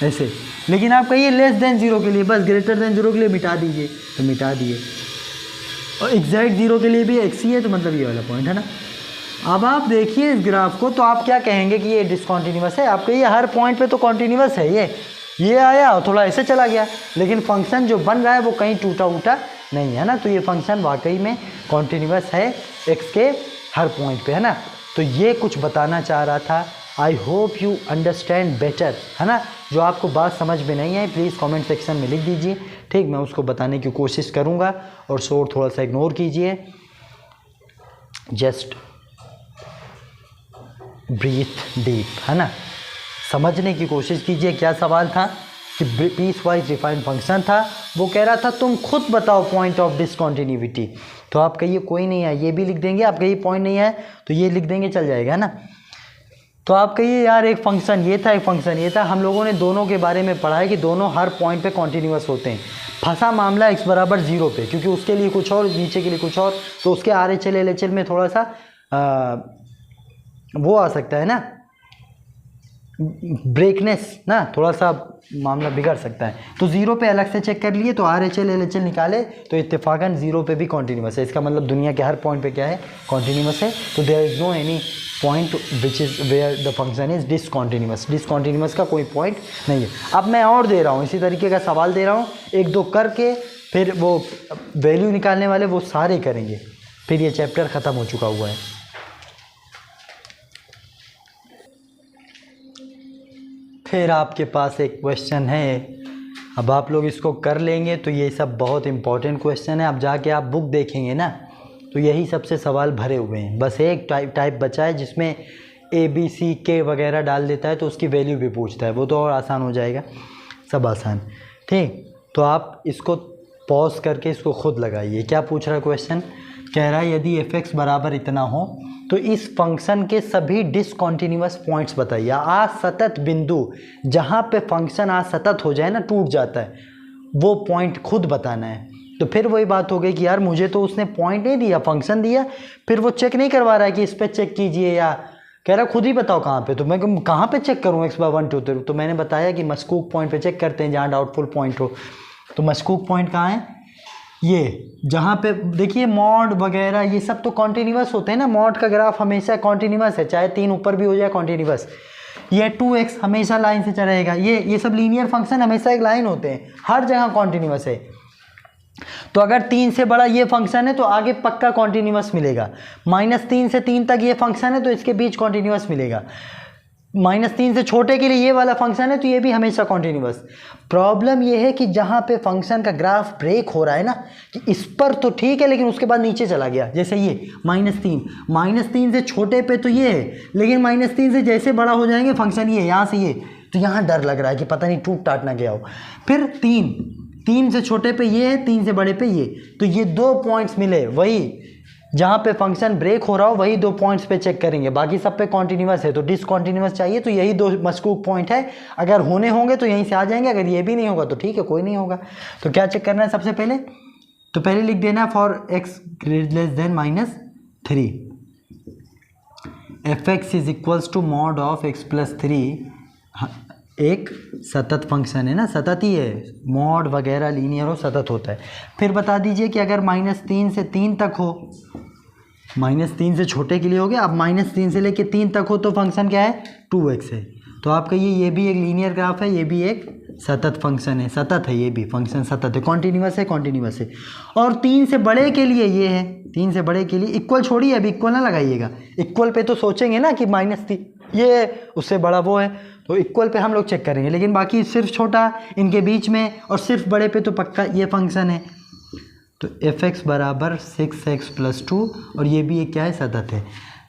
ऐसे, लेकिन आप कहिए लेस देन ज़ीरो के लिए, बस ग्रेटर देन ज़ीरो के लिए मिटा दीजिए, तो मिटा दिए। और एग्जैक्ट ज़ीरो के लिए भी एक्स ही है, तो मतलब ये वाला पॉइंट है ना, अब आप देखिए इस ग्राफ को, तो आप क्या कहेंगे कि ये डिसकंटिन्यूअस है? आप कहिए हर पॉइंट पे तो कॉन्टिन्यूअस है, ये आया और थोड़ा ऐसे चला गया, लेकिन फंक्शन जो बन रहा है वो कहीं टूटा उटा नहीं है ना, तो ये फंक्शन वाकई में कॉन्टिन्यूअस है एक्स के हर पॉइंट पे, है ना। तो ये कुछ बताना चाह रहा था। आई होप यू अंडरस्टैंड बेटर, है ना। जो आपको बात समझ में नहीं आई प्लीज़ कमेंट सेक्शन में लिख दीजिए, ठीक, मैं उसको बताने की कोशिश करूँगा। और शोर थोड़ा सा इग्नोर कीजिए, जस्ट ब्रीथ डीप, है ना। समझने की कोशिश कीजिए क्या सवाल था कि पीस वाइज डिफाइंड फंक्शन था, वो कह रहा था तुम खुद बताओ पॉइंट ऑफ डिसकंटिन्यूटी। तो आप कहिए कोई नहीं है, ये भी लिख देंगे। आप कहिए पॉइंट नहीं है तो ये लिख देंगे, चल जाएगा, है ना। तो आप कहिए यार एक फंक्शन ये था, एक फंक्शन ये था, हम लोगों ने दोनों के बारे में पढ़ा है कि दोनों हर पॉइंट पे कॉन्टिन्यूअस होते हैं। फंसा मामला x बराबर 0 पे, क्योंकि उसके लिए कुछ और, नीचे के लिए कुछ और, तो उसके RHL LHL में थोड़ा सा वो आ सकता है ना, ब्रेकनेस ना, थोड़ा सा मामला बिगड़ सकता है। तो 0 पे अलग से चेक कर लिए, तो RHL LHL निकाले तो इत्तेफाकन 0 पे भी कॉन्टिन्यूअस है। इसका मतलब दुनिया के हर पॉइंट पे क्या है, कॉन्टिन्यूअस है। तो there is no any point which is where the function is discontinuous. Discontinuous का कोई पॉइंट नहीं है। अब मैं और दे रहा हूँ, इसी तरीके का सवाल दे रहा हूँ, एक दो करके फिर वो वैल्यू निकालने वाले वो सारे करेंगे, फिर ये चैप्टर ख़त्म हो चुका हुआ है। फिर आपके पास एक क्वेश्चन है, अब आप लोग इसको कर लेंगे तो ये सब बहुत इंपॉर्टेंट क्वेश्चन है। अब जाके आप बुक देखेंगे ना तो यही सबसे सवाल भरे हुए हैं। बस एक टाइप बचा है जिसमें ABC के वगैरह डाल देता है तो उसकी वैल्यू भी पूछता है, वो तो और आसान हो जाएगा, सब आसान, ठीक। तो आप इसको पॉज करके इसको खुद लगाइए। क्या पूछ रहा है क्वेश्चन? कह रहा है यदि fx बराबर इतना हो तो इस फंक्शन के सभी डिसकंटिन्यूअस पॉइंट्स बताइए। असतत बिंदु जहाँ पे फंक्शन असतत हो जाए ना, टूट जाता है, वो पॉइंट खुद बताना है। तो फिर वही बात हो गई कि यार मुझे तो उसने पॉइंट नहीं दिया, फंक्शन दिया, फिर वो चेक नहीं करवा रहा है कि इस पर चेक कीजिए, या कह रहा खुद ही बताओ कहाँ पे। तो मैं कहाँ पे चेक करूँ x/1 2 3? तो मैंने बताया कि मशकूक पॉइंट पे चेक करते हैं जहाँ डाउटफुल पॉइंट हो। तो मशकूक पॉइंट कहाँ है? ये जहाँ पे देखिए मॉड वगैरह ये सब तो कॉन्टिन्यूअस होते हैं ना। मॉड का ग्राफ हमेशा कॉन्टिन्यूअस है, चाहे 3 ऊपर भी हो जाए कॉन्टिन्यूअस। ये 2x हमेशा लाइन से चलेगा। ये सब लीनियर फंक्शन हमेशा एक लाइन होते हैं, हर जगह कॉन्टिन्यूअस है। तो अगर 3 से बड़ा ये फंक्शन है तो आगे पक्का कॉन्टिन्यूअस मिलेगा। -3 से 3 तक ये फंक्शन है तो इसके बीच कॉन्टिन्यूअस मिलेगा। -3 से छोटे के लिए ये वाला फंक्शन है तो ये भी हमेशा कॉन्टिन्यूअस। प्रॉब्लम ये है कि जहाँ पे फंक्शन का ग्राफ ब्रेक हो रहा है ना, कि इस पर तो ठीक है लेकिन उसके बाद नीचे चला गया, जैसे ये -3 से छोटे पे तो ये है, लेकिन -3 से जैसे बड़ा हो जाएंगे फंक्शन ये यहाँ से ये, तो यहाँ डर लग रहा है कि पता नहीं टूट टाट ना गया हो। फिर 3 से छोटे पे ये है, 3 से बड़े पे ये, तो ये 2 पॉइंट्स मिले, वही जहाँ पे फंक्शन ब्रेक हो रहा हो वही 2 पॉइंट्स पे चेक करेंगे, बाकी सब पे कॉन्टिन्यूअस है। तो डिसकॉन्टिन्यूअस चाहिए तो यही 2 मशकूक पॉइंट है, अगर होने होंगे तो यहीं से आ जाएंगे, अगर ये भी नहीं होगा तो ठीक है, कोई नहीं होगा। तो क्या चेक करना है सबसे पहले? तो पहले लिख देना for x greater than -3 fx is equals to mod of x+3। एक सतत फंक्शन है ना, सतत ही है, मॉड वगैरह लीनियर हो सतत होता है। फिर बता दीजिए कि अगर -3 से 3 तक हो, -3 से छोटे के लिए हो गया, अब -3 से लेके 3 तक हो तो फंक्शन क्या है? 2x है। तो आप कहिए ये भी एक लीनियर ग्राफ है, ये भी एक सतत फंक्शन है, सतत है, ये भी फंक्शन सतत है, कॉन्टिन्यूअस है। और 3 से बड़े के लिए ये है, 3 से बड़े के लिए इक्वल छोड़िए, अभी इक्वल ना लगाइएगा, इक्वल पे तो सोचेंगे ना कि -3 ये उससे बड़ा वो है, तो इक्वल पे हम लोग चेक करेंगे, लेकिन बाकी सिर्फ छोटा इनके बीच में और सिर्फ बड़े पे तो पक्का ये फंक्शन है। तो fx बराबर 6x+2 और ये भी एक क्या है? सतत है।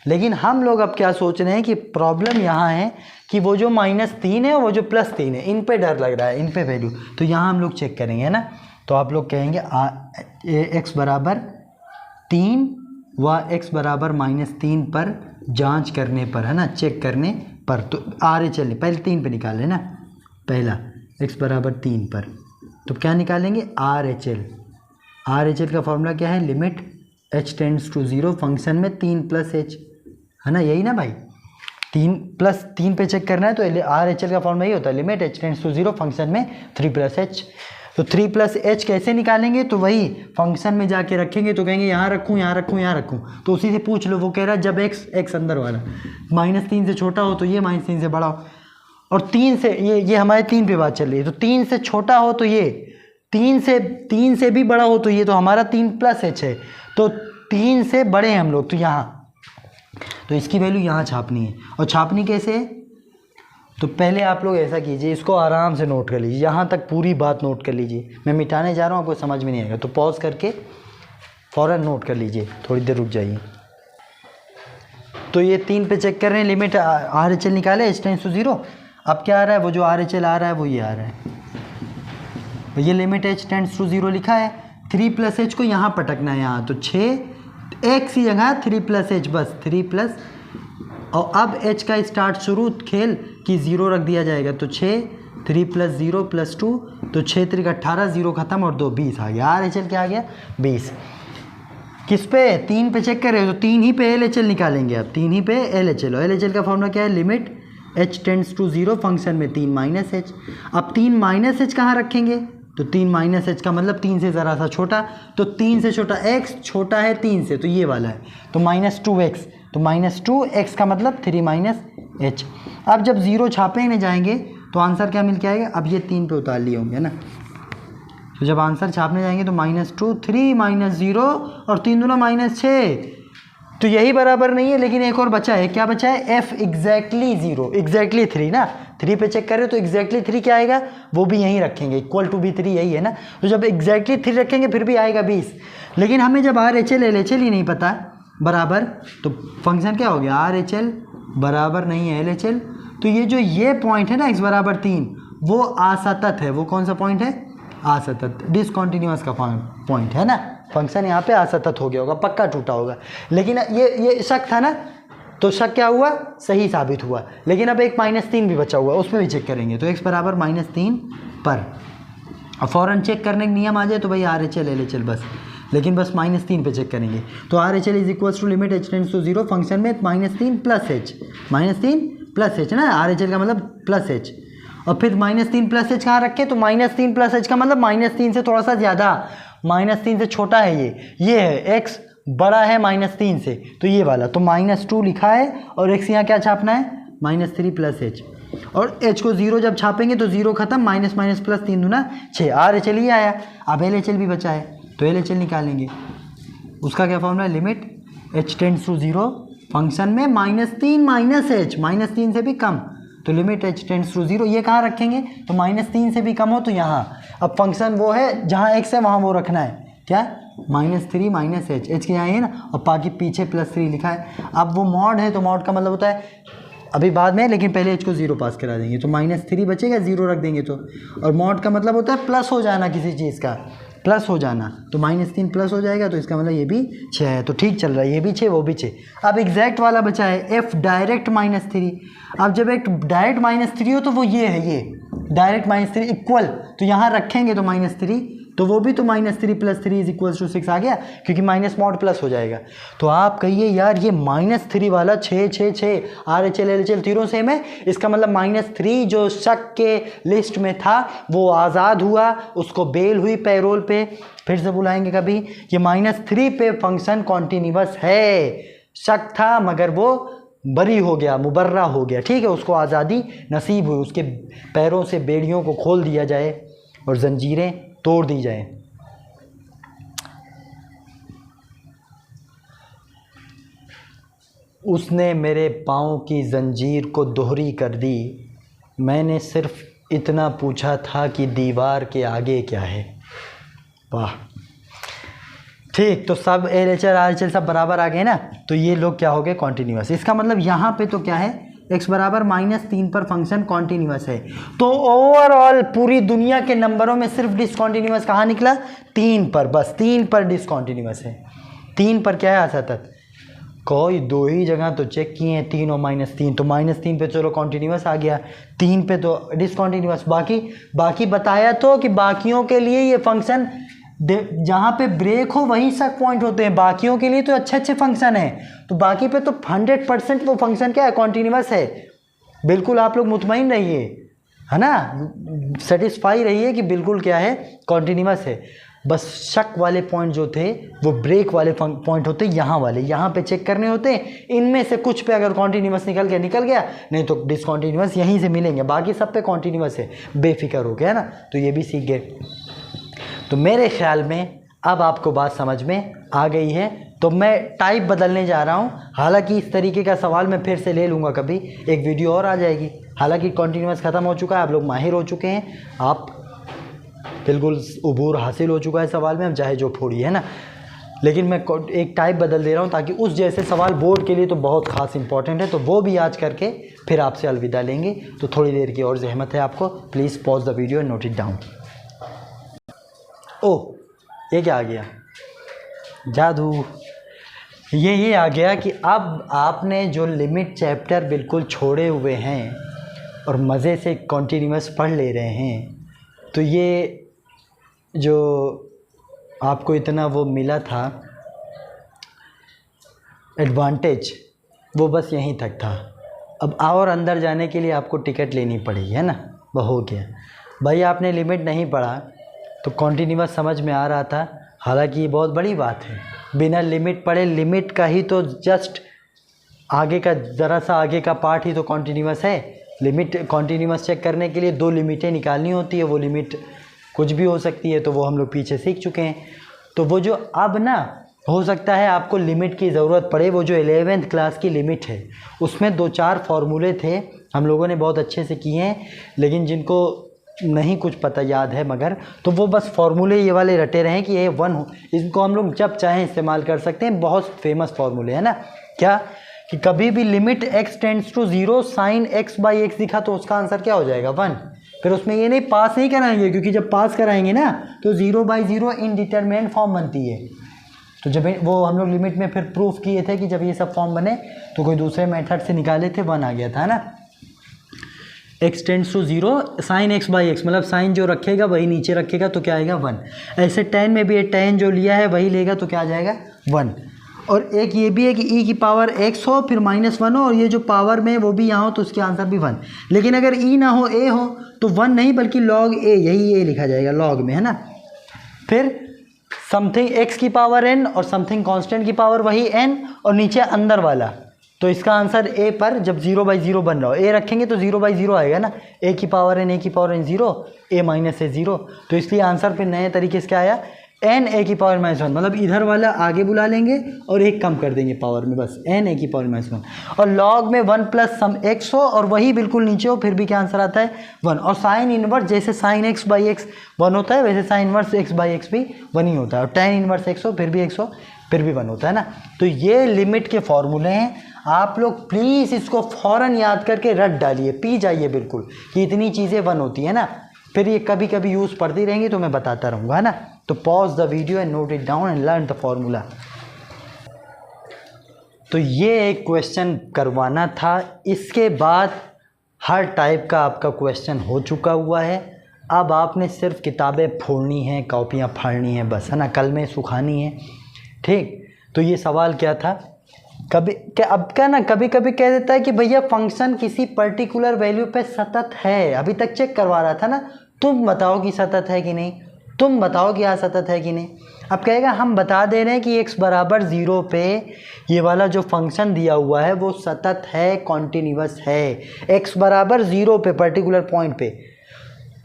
लेकिन हम लोग अब क्या सोच रहे हैं कि प्रॉब्लम यहाँ है कि वो जो -3 है और वो जो +3 है, इन पे डर लग रहा है, इन पे वैल्यू, तो यहाँ हम लोग चेक करेंगे, है ना। तो आप लोग कहेंगे x बराबर 3 व x बराबर -3 पर जांच करने पर, है ना, चेक करने पर, तो RHL पहले 3 पे निकालें ना, पहला x बराबर 3 पर, तो क्या निकालेंगे? RHL का फॉर्मूला क्या है? Limit h tends to 0 function में 3 + h, है ना, यही ना भाई, 3 पे चेक करना है तो RHL का फॉर्मूला यही होता है, limit h tends to 0 function में 3 + h। तो 3 प्लस एच कैसे निकालेंगे, तो वही फंक्शन में जाके रखेंगे, तो कहेंगे यहाँ रखूँ यहाँ रखूँ यहाँ रखूँ, तो उसी से पूछ लो। वो कह रहा है जब एक्स अंदर वाला -3 से छोटा हो तो ये, -3 से बड़ा हो, और 3 से ये हमारे 3 पे बात चल रही है, तो 3 से छोटा हो तो ये, 3 से भी बड़ा हो तो ये, तो हमारा 3 प्लस एच है, तो 3 से बड़े हैं हम लोग, तो यहाँ, तो इसकी वैल्यू यहाँ छापनी है। और छापनी कैसे है, तो पहले आप लोग ऐसा कीजिए, इसको आराम से नोट कर लीजिए, यहाँ तक पूरी बात नोट कर लीजिए। मैं मिटाने जा रहा हूँ, आपको समझ में नहीं आएगा, तो पॉज करके फ़ौरन नोट कर लीजिए, थोड़ी देर रुक जाइए। तो ये 3 पे चेक कर रहे हैं, लिमिट RHL निकाले h टेंड्स टू 0। अब क्या आ रहा है, वो जो RHL आ रहा है वो ये आ रहा है, तो ये लिमिट h टेंड्स टू 0 लिखा है। 3 प्लस एच को यहाँ पटकना है, यहाँ तो 6x की जगह 3 प्लस एच, बस 3 प्लस, और अब h का स्टार्ट शुरू खेल कि 0 रख दिया जाएगा, तो 6, 3 प्लस 0 प्लस 2, तो 6 3 18, 0 खत्म और 2 20 आ गया। RHL क्या आ गया 20। किस पे, 3 पे चेक कर रहे हो, तो 3 ही पे LHL निकालेंगे। अब 3 ही पे LHL, और LHL का फॉर्मूला क्या है, limit h tends to 0 function में 3 माइनस एच। अब 3 माइनस एच कहाँ रखेंगे, तो 3 माइनस एच का मतलब 3 से ज़रा सा छोटा, तो 3 से छोटा x छोटा है 3 से, तो ये वाला है, तो -2x, तो -2x का मतलब 3 माइनस एच। अब जब 0 छापने जाएंगे तो आंसर क्या मिल के आएगा, अब ये 3 पे उतार लिए होंगे ना, तो जब आंसर छापने जाएंगे तो -2, 3 माइनस 0 और 3 दूना -6, तो यही बराबर नहीं है, लेकिन एक और बचा है। क्या बचा है, f एग्जैक्टली 0, एग्जैक्टली 3 ना, 3 पे चेक कर रहे हो तो एग्जैक्टली 3 क्या आएगा, वो भी यहीं रखेंगे, इक्वल टू भी 3 यही है ना, तो जब एग्जैक्टली 3 रखेंगे फिर भी आएगा 20। लेकिन हमें जब RHL LHL ही नहीं पता बराबर, तो फंक्शन क्या हो गया, RHL बराबर नहीं है LHL, तो ये जो ये पॉइंट है ना x बराबर 3, वो असतत है। वो कौन सा पॉइंट है, असतत, डिसकंटिन्यूअस का पॉइंट है ना, फंक्शन यहाँ पे असतत हो गया होगा, पक्का टूटा होगा। लेकिन ये शक था ना, तो शक क्या हुआ, सही साबित हुआ। लेकिन अब एक -3 भी बचा हुआ, उसमें भी चेक करेंगे, तो x बराबर -3 पर, और फ़ौरन चेक करने का नियम आ जाए तो भाई RHL LHL बस, लेकिन बस -3 पे चेक करेंगे। तो RHL is equals to limit h tends to 0 function में -3 प्लस एच, -3 प्लस एच ना, RHL का मतलब प्लस एच, और फिर -3 प्लस एच कहाँ रखे, तो -3 प्लस एच का मतलब -3 से थोड़ा सा ज़्यादा, -3 से छोटा है ये है, x बड़ा है -3 से, तो ये वाला, तो -2 लिखा है, और x यहाँ क्या छापना है, -3 प्लस एच, और h को 0 जब छापेंगे तो 0 खत्म, माइनस माइनस प्लस 3 दूना 6, RHL ही आया। अब LHL भी बचा है, तो LHL निकालेंगे, उसका क्या फॉर्मूला है, limit h tends to 0 function में -3 माइनस एच, -3 से भी कम, तो लिमिट h टेंड्स टू 0, ये कहाँ रखेंगे, तो -3 से भी कम हो तो यहाँ। अब फंक्शन वो है जहाँ x है वहाँ वो रखना है, क्या, -3 माइनस एच, एच के यहाँ है ना, और बाकी पीछे +3 लिखा है। अब वो मॉड है, तो मॉड का मतलब होता है अभी बाद में, लेकिन पहले h को 0 पास करा देंगे, तो -3 बचेगा, 0 रख देंगे तो, और मॉड का मतलब होता है प्लस हो जाना, किसी चीज़ का प्लस हो जाना, तो -3 प्लस हो जाएगा, तो इसका मतलब ये भी 6 है, तो ठीक चल रहा है, ये भी 6 वो भी 6। अब एग्जैक्ट वाला बचा है f डायरेक्ट -3। अब जब एक डायरेक्ट -3 हो तो वो ये है, ये डायरेक्ट -3 इक्वल, तो यहाँ रखेंगे तो -3, तो वो भी तो -3 प्लस 3 इज इक्वल्स टू 6 आ गया, क्योंकि माइनस मॉड प्लस हो जाएगा। तो आप कहिए यार ये -3 वाला 6 6 6 RHL LHL तीनों सेम है, इसका मतलब -3 जो शक के लिस्ट में था वो आज़ाद हुआ, उसको बेल हुई पैरोल पे, फिर से बुलाएंगे कभी, ये -3 पे फंक्शन कॉन्टीन्यूअस है, शक था मगर वो बरी हो गया, मुबर्रा हो गया, ठीक है, उसको आज़ादी नसीब हुई, उसके पैरों से बेड़ियों को खोल दिया जाए और जंजीरें तोड़ दी जाए। उसने मेरे पाँव की जंजीर को दोहरी कर दी, मैंने सिर्फ इतना पूछा था कि दीवार के आगे क्या है। वाह, ठीक, तो सब LHL RHL सब बराबर आ गए ना, तो ये लोग क्या हो गए, कॉन्टीन्यूअस। इसका मतलब यहाँ पे तो क्या है, x बराबर -3 पर फंक्शन कॉन्टीन्यूअस है। तो ओवरऑल पूरी दुनिया के नंबरों में सिर्फ डिसकॉन्टीन्यूअस कहाँ निकला, 3 पर, बस 3 पर डिसकॉन्टीन्यूअस है। 3 पर क्या है असतत, कोई 2 ही जगह तो चेक किए हैं, 3 और -3, तो -3 पे चलो कॉन्टीन्यूअस आ गया, 3 पे तो डिसकॉन्टीन्यूअस। बाकी बताया तो कि बाकियों के लिए ये फंक्शन जहाँ पे ब्रेक हो वहीं शक पॉइंट होते हैं, बाकियों के लिए तो अच्छे अच्छे फंक्शन है, तो बाकी पे तो 100% वो फंक्शन क्या है, कॉन्टीन्यूअस है। बिल्कुल आप लोग मुतमईन रहिए, है ना, सेटिस्फाई रहिए कि बिल्कुल क्या है, कॉन्टीन्यूअस है। बस शक वाले पॉइंट जो थे वो ब्रेक वाले पॉइंट होते, यहाँ वाले, यहाँ पे चेक करने होते। इनमें से कुछ पे अगर कॉन्टीन्यूअस निकल गया, नहीं तो डिसकॉन्टीन्यूअस यहीं से मिलेंगे, बाकी सब पे कॉन्टीन्यूअस है, बेफिक्र हो गया ना। तो ये भी सीख गए। तो मेरे ख्याल में अब आपको बात समझ में आ गई है। तो मैं टाइप बदलने जा रहा हूँ। हालांकि इस तरीके का सवाल मैं फिर से ले लूँगा, कभी एक वीडियो और आ जाएगी। हालांकि कॉन्टीन्यूअस ख़त्म हो चुका है, आप लोग माहिर हो चुके हैं, आप बिल्कुल उबूर हासिल हो चुका है सवाल में, अब चाहे जो फोड़ी है ना। लेकिन मैं एक टाइप बदल दे रहा हूँ ताकि उस जैसे सवाल बोर्ड के लिए तो बहुत ख़ास इंपॉर्टेंट है, तो वो भी आज करके फिर आपसे अलविदा लेंगे। तो थोड़ी देर की और ज़हमत है आपको, please pause the video and note it down. Oh, ये क्या आ गया, जादू। ये आ गया कि अब आपने जो लिमिट चैप्टर बिल्कुल छोड़े हुए हैं और मज़े से कॉन्टीन्यूअस पढ़ ले रहे हैं, तो ये जो आपको इतना वो मिला था एडवांटेज, वो बस यहीं तक था। अब और अंदर जाने के लिए आपको टिकट लेनी पड़ेगी, है ना। वह हो गया भाई, आपने लिमिट नहीं पढ़ा तो कॉन्टीन्यूअस समझ में आ रहा था। हालांकि ये बहुत बड़ी बात है, बिना लिमिट पढ़े, लिमिट का ही तो जस्ट आगे का ज़रा सा आगे का पार्ट ही तो कॉन्टीन्यूअस है। लिमिट कॉन्टीन्यूअस चेक करने के लिए 2 लिमिटें निकालनी होती है, वो लिमिट कुछ भी हो सकती है, तो वो हम लोग पीछे सीख चुके हैं। तो वो जो अब ना, हो सकता है आपको लिमिट की ज़रूरत पड़े, वो जो 11th क्लास की लिमिट है उसमें 2-4 फार्मूले थे, हम लोगों ने बहुत अच्छे से किए हैं। लेकिन जिनको नहीं कुछ पता याद है मगर, तो वो बस फार्मूले ये वाले रटे रहें कि ये 1 हो, इनको हम लोग जब चाहें इस्तेमाल कर सकते हैं। बहुत फेमस फार्मूले है ना, क्या कि कभी भी limit x tends to 0 sine x/x दिखा तो उसका आंसर क्या हो जाएगा, 1। फिर उसमें ये नहीं पास नहीं कराएंगे, क्योंकि जब पास कराएंगे ना तो 0/0 इनडिटरमिनेंट फॉर्म बनती है। तो जब वो हम लोग लिमिट में फिर प्रूफ किए थे कि जब ये सब फॉर्म बने तो कोई दूसरे मेथड से निकाले थे, 1 आ गया था ना। x tends to 0 sine x/x, मतलब साइन जो रखेगा वही नीचे रखेगा तो क्या आएगा, 1। ऐसे tan में भी tan जो लिया है वही लेगा तो क्या आ जाएगा, 1। और एक ये भी है कि e की पावर x हो फिर -1 हो, और ये जो पावर में वो भी यहाँ हो तो उसके आंसर भी 1। लेकिन अगर e ना हो, a हो, तो 1 नहीं बल्कि log a, यही a लिखा जाएगा log में, है ना। फिर समथिंग x की पावर n और समथिंग कांस्टेंट की पावर वही n, और नीचे अंदर वाला, तो इसका आंसर a पर जब 0/0 बन रहा हो, a रखेंगे तो 0/0 आएगा ना, a की power n 0, a minus a 0, तो इसलिए आंसर फिर नए तरीके से क्या आया, n a की पावर -1, मतलब इधर वाला आगे बुला लेंगे और एक कम कर देंगे पावर में, बस n a की पावर -1। और log में 1 प्लस सम x हो और वही बिल्कुल नीचे हो, फिर भी क्या आंसर आता है, 1। और साइन इनवर्स, जैसे साइन x/x 1 होता है, वैसे साइन इनवर्स x/x भी 1 ही होता है। और tan इनवर्स x हो फिर भी x हो फिर भी 1 होता है ना। तो ये लिमिट के फॉर्मूले हैं, आप लोग प्लीज़ इसको फ़ौरन याद करके रट डालिए, पी जाइए बिल्कुल कि इतनी चीज़ें 1 होती है ना। फिर ये कभी कभी यूज़ पढ़ती रहेंगी तो मैं बताता रहूँगा, है ना। तो pause the video and note it down and learn the formula. तो ये एक क्वेश्चन करवाना था, इसके बाद हर टाइप का आपका क्वेश्चन हो चुका हुआ है। अब आपने सिर्फ किताबें फोड़नी हैं, कॉपियाँ फाड़नी हैं बस, है ना, कल में सुखानी है, ठीक। तो ये सवाल क्या था, कभी क्या अब क्या ना कभी कभी कह देता है कि भैया फंक्शन किसी पर्टिकुलर वैल्यू पे सतत है, अभी तक चेक करवा रहा था ना, तुम बताओ कि सतत है कि नहीं, तुम बताओ कि हाँ सतत है कि नहीं। अब कहेगा हम बता दे रहे हैं कि x बराबर 0 पे ये वाला जो फंक्शन दिया हुआ है वो सतत है, कॉन्टीन्यूअस है, x बराबर 0 पे पर्टिकुलर पॉइंट पे।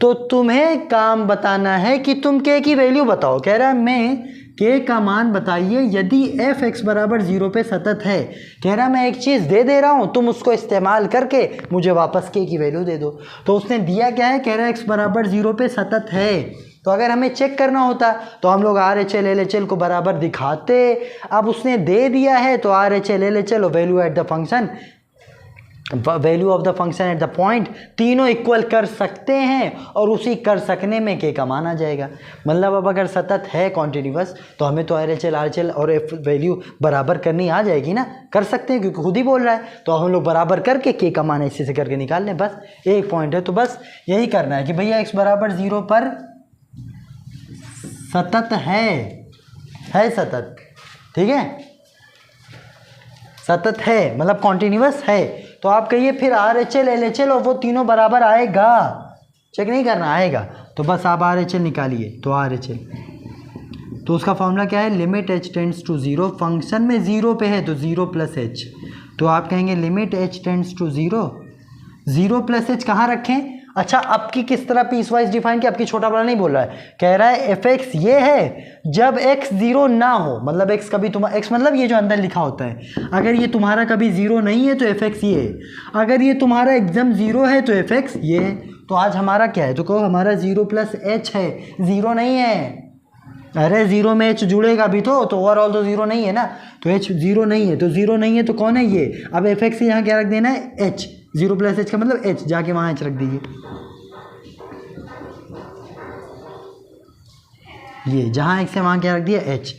तो तुम्हें काम बताना है कि तुम k की वैल्यू बताओ। कह रहा है मैं k का मान बताइए यदि f x बराबर 0 पे सतत है। कह रहा मैं एक चीज़ दे रहा हूँ, तुम उसको इस्तेमाल करके मुझे वापस k की वैल्यू दे दो। तो उसने दिया क्या है, कह रहा है x बराबर 0 पे सतत है। तो अगर हमें चेक करना होता तो हम लोग RHL LHL को बराबर दिखाते। अब उसने दे दिया है तो RHL LHL और value at the function, value of the function at the point, तीनों इक्वल कर सकते हैं और उसी कर सकने में k का मान आ जाएगा। मतलब अब अगर सतत है कॉन्टीन्यूअस तो हमें तो RHL RHL और वैल्यू बराबर करनी आ जाएगी ना, कर सकते हैं क्योंकि खुद ही बोल रहा है। तो हम लोग बराबर करके k का मान ऐसे से करके निकाल लें, बस एक पॉइंट है। तो बस यही करना है कि भैया x बराबर 0 पर सतत है सतत, ठीक है, सतत है मतलब कॉन्टीन्यूअस है। तो आप कहिए फिर RHL LHL और वो तीनों बराबर आएगा, चेक नहीं करना, आएगा तो बस आप आर एच एल निकालिए। तो आर एच एल तो उसका फॉर्मूला क्या है, limit H tends to zero, function में ज़ीरो पे है तो ज़ीरो प्लस एच, तो आप कहेंगे limit H tends to zero, zero plus H कहाँ रखें। अच्छा आपकी किस तरह पीस वाइज डिफाइन किया, आपकी छोटा बड़ा नहीं बोल रहा है, कह रहा है एफ एक्स ये है जब एक्स ज़ीरो ना हो, मतलब एक्स कभी तुम्हारा एक्स मतलब ये जो अंदर लिखा होता है, अगर ये तुम्हारा कभी ज़ीरो नहीं है तो एफ एक्स ये है, अगर ये तुम्हारा एकदम ज़ीरो है तो एफ एक्स ये है। तो आज हमारा क्या है, तो कहो हमारा ज़ीरो प्लस एच है, ज़ीरो नहीं है। अरे ज़ीरो में एच जुड़ेगा भी तो ओवरऑल तो ज़ीरो नहीं है ना, तो एच ज़ीरो नहीं है, तो ज़ीरो नहीं है तो कौन है ये। अब एफ एक्स यहाँ क्या रख देना है, एच, ज़ीरो प्लस एच का मतलब एच, जाके वहाँ एच रख दीजिए, ये जहाँ एक्स है वहाँ क्या रख दिया, एच,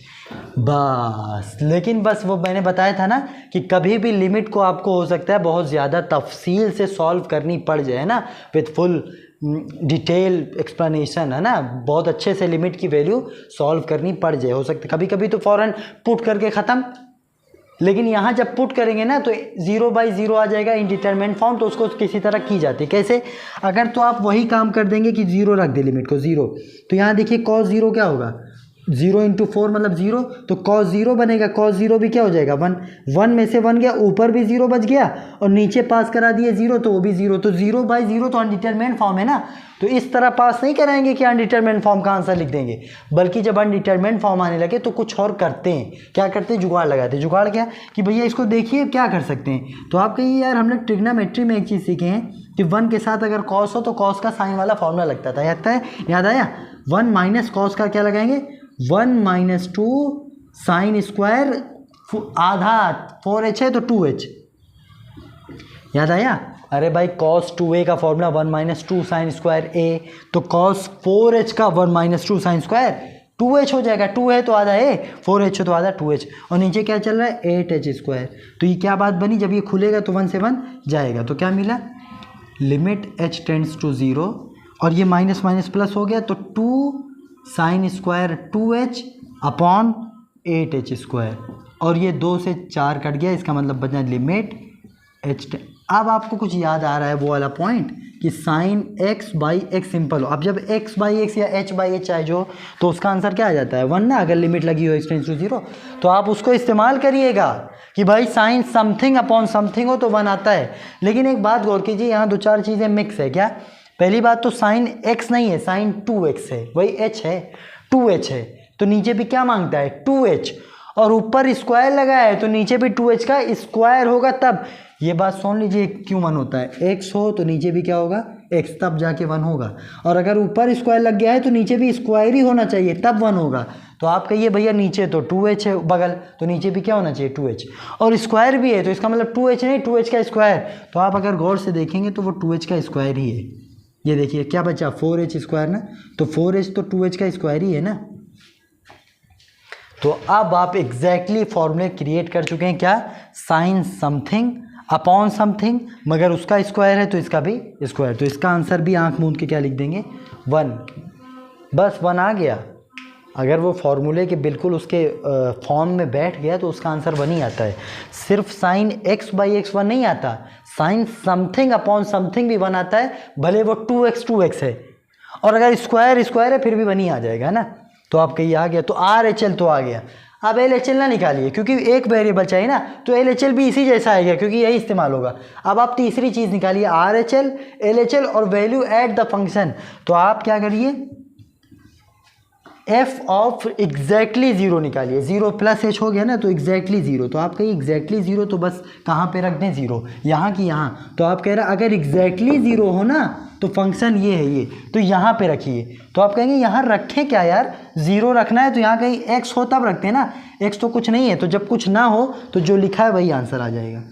बस। लेकिन बस वो मैंने बताया था ना कि कभी भी लिमिट को आपको हो सकता है बहुत ज़्यादा तफसील से सॉल्व करनी पड़ जाए ना, विथ फुल डिटेल एक्सप्लेनेशन, है ना, बहुत अच्छे से लिमिट की वैल्यू सॉल्व करनी पड़ जाए, हो सकता है कभी कभी तो फ़ौरन पुट करके ख़त्म। लेकिन यहाँ जब पुट करेंगे ना तो 0/0 आ जाएगा इनडिटरमिनेट फॉर्म, तो उसको किसी तरह की जाती है। कैसे, अगर तो आप वही काम कर देंगे कि 0 रख दे लिमिट को 0, तो यहाँ देखिए cos 0 क्या होगा, 0 × 4 मतलब 0, तो cos 0 बनेगा, cos 0 भी क्या हो जाएगा 1, 1 में से 1 गया, ऊपर भी 0 बच गया और नीचे पास करा दिए 0 तो वो भी 0, तो 0/0 तो अनडिटरमिनेट फॉर्म है ना। तो इस तरह पास नहीं कराएंगे कि अनडिटरमिनेट फॉर्म का आंसर लिख देंगे, बल्कि जब अनडिटरमिनेट फॉर्म आने लगे तो कुछ और करते हैं। क्या करते हैं, जुगाड़ लगाते हैं। जुगाड़ क्या कि भैया इसको देखिए क्या कर सकते हैं, तो आप कहिए यार हमने ट्रिग्नोमेट्री में एक चीज़ सीखे हैं कि 1 के साथ अगर कॉस हो तो कॉस का साइन वाला फॉर्मूला लगता था, याद आया, 1 माइनस कॉस का क्या लगाएंगे, 1 - 2 साइन स्क्वायर आधा 4h है तो 2h, याद आया। अरे भाई cos 2a का फॉर्मूला 1 - 2 साइन स्क्वायर a, तो cos 4h का 1 - 2 साइन स्क्वायर 2h हो जाएगा, 2 है तो आधा a, 4h है तो आधा 2h, और नीचे क्या चल रहा है 8h स्क्वायर। तो ये क्या बात बनी, जब ये खुलेगा तो 1 से 1 जाएगा, तो क्या मिला, लिमिट h टेंड्स टू 0, और ये माइनस माइनस प्लस हो गया तो 2 sine square 2h upon 8h square, और ये 2 से 4 कट गया, इसका मतलब बचा लिमिट h। अब आपको कुछ याद आ रहा है वो वाला पॉइंट कि साइन x/x सिंपल हो। अब जब x/x या h/h आए जो, तो उसका आंसर क्या आ जाता है 1 ना, अगर लिमिट लगी हो x टेंड्स टू 0, तो आप उसको इस्तेमाल करिएगा कि भाई साइन समथिंग अपॉन समथिंग हो तो 1 आता है। लेकिन एक बात गौर कीजिए, यहाँ 2-4 चीज़ें मिक्स है। क्या, पहली बात तो साइन x नहीं है, साइन 2x है, वही h है, 2h है, तो नीचे भी क्या मांगता है 2h, और ऊपर स्क्वायर लगा है तो नीचे भी 2h का स्क्वायर होगा तब। ये बात सुन लीजिए क्यों 1 होता है, x हो तो नीचे भी क्या होगा x, तब जाके 1 होगा, और अगर ऊपर स्क्वायर लग गया है तो नीचे भी स्क्वायर ही होना चाहिए तब 1 होगा। तो आप कहिए भैया नीचे तो 2h है बगल, तो नीचे भी क्या होना चाहिए 2h, और स्क्वायर भी है तो इसका मतलब 2h नहीं 2h का स्क्वायर। तो आप अगर गौर से देखेंगे तो वो 2h का स्क्वायर ही है। ये देखिए क्या बचा 4h स्क्वायर ना, तो 4h तो 2h का स्क्वायर ही है ना। तो अब आप एग्जैक्टली फॉर्मूले क्रिएट कर चुके हैं, क्या, साइन समथिंग अपॉन समथिंग, मगर उसका स्क्वायर है तो इसका भी स्क्वायर, तो इसका आंसर भी आंख मूंद के क्या लिख देंगे 1, बस 1 आ गया। अगर वो फॉर्मूले के बिल्कुल उसके फॉर्म में बैठ गया तो उसका आंसर 1 ही आता है। सिर्फ साइन x/x 1 नहीं आता, साइन समथिंग अपॉन समथिंग भी 1 आता है, भले वो 2x है, और अगर स्क्वायर स्क्वायर है फिर भी 1 ही आ जाएगा ना। तो आप कहीं आ गया, तो RHL तो आ गया। अब LHL ना निकालिए क्योंकि एक वेरिएबल चाहिए ना, तो LHL भी इसी जैसा आएगा क्योंकि यही इस्तेमाल होगा। अब आप तीसरी चीज़ निकालिए RHL, LHL और वैल्यू एट द फंक्शन। तो आप क्या करिए f ऑफ एग्जैक्टली 0 निकालिए, 0 + h हो गया ना, तो एग्जैक्टली 0, तो आप कहिए एग्जैक्टली 0 तो बस कहाँ पे रख दें 0, यहाँ की यहाँ। तो आप कह रहे हैं अगर एग्जैक्टली 0 हो ना तो फंक्शन ये है ये, तो यहाँ पे रखिए। तो आप कहेंगे यहाँ रखें क्या यार, 0 रखना है तो यहाँ कहीं x हो तब रखते हैं ना, x तो कुछ नहीं है, तो जब कुछ ना हो तो जो लिखा है वही आंसर आ जाएगा।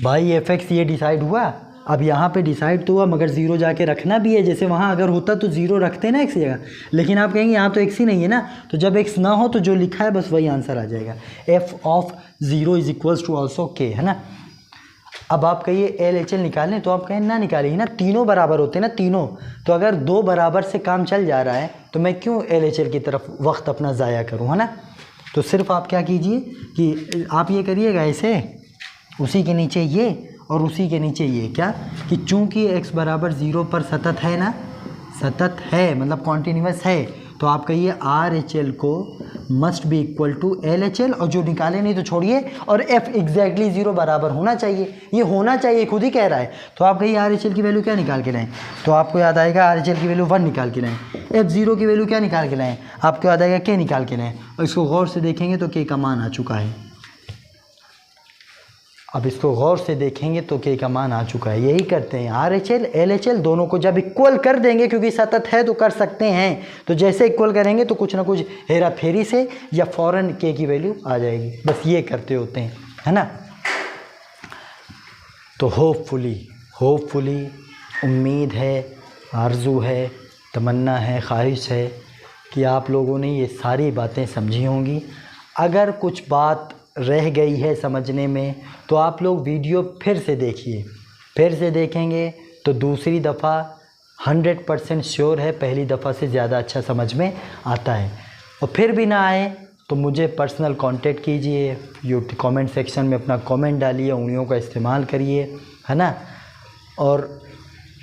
भाई fx ये डिसाइड हुआ, अब यहाँ पे डिसाइड तो हुआ मगर 0 जाके रखना भी है, जैसे वहाँ अगर होता तो 0 रखते ना x की जगह, लेकिन आप कहेंगे यहाँ तो x ही नहीं है ना, तो जब x ना हो तो जो लिखा है बस वही आंसर आ जाएगा। f ऑफ 0 = ऑल्सो k, है ना। अब आप कहिए LHL निकालें, तो आप कहें ना निकालिए ना, तीनों बराबर होते हैं ना, तीनों, तो अगर 2 बराबर से काम चल जा रहा है तो मैं क्यों LHL की तरफ वक्त अपना ज़ाया करूँ, है ना। तो सिर्फ आप क्या कीजिए कि आप ये करिएगा ऐसे, उसी के नीचे ये, और उसी के नीचे ये क्या कि चूंकि x बराबर 0 पर सतत है ना, सतत है मतलब कॉन्टीन्यूअस है, तो आप कहिए RHL को must be equal to LHL, और जो निकाले नहीं तो छोड़िए, और F एग्जैक्टली 0 बराबर होना चाहिए, ये होना चाहिए खुद ही कह रहा है। तो आप कहिए RHL की वैल्यू क्या निकाल के लाएं, तो आपको याद आएगा RHL की वैल्यू 1 निकाल के लाएं, F0 की वैल्यू क्या निकाल के लाएं, आपको याद आएगा K निकाल के लाएं, और इसको गौर से देखेंगे तो K का मान आ चुका है। अब इसको गौर से देखेंगे तो K का मान आ चुका है। यही करते हैं, RHL LHL दोनों को जब इक्वल कर देंगे, क्योंकि सतत है तो कर सकते हैं, तो जैसे इक्वल करेंगे तो कुछ ना कुछ हेरा फेरी से या फ़ौरन K की वैल्यू आ जाएगी। बस ये करते होते हैं, है ना। तो होपफुली उम्मीद है, आरज़ू है, तमन्ना है, ख्वाहिश है कि आप लोगों ने ये सारी बातें समझी होंगी। अगर कुछ बात रह गई है समझने में तो आप लोग वीडियो फिर से देखिए, फिर से देखेंगे तो दूसरी दफ़ा 100% श्योर है पहली दफ़ा से ज़्यादा अच्छा समझ में आता है। और फिर भी ना आए तो मुझे पर्सनल कांटेक्ट कीजिए, यूट्यूब कमेंट सेक्शन में अपना कमेंट डालिए, उंगलियों का इस्तेमाल करिए, है ना। और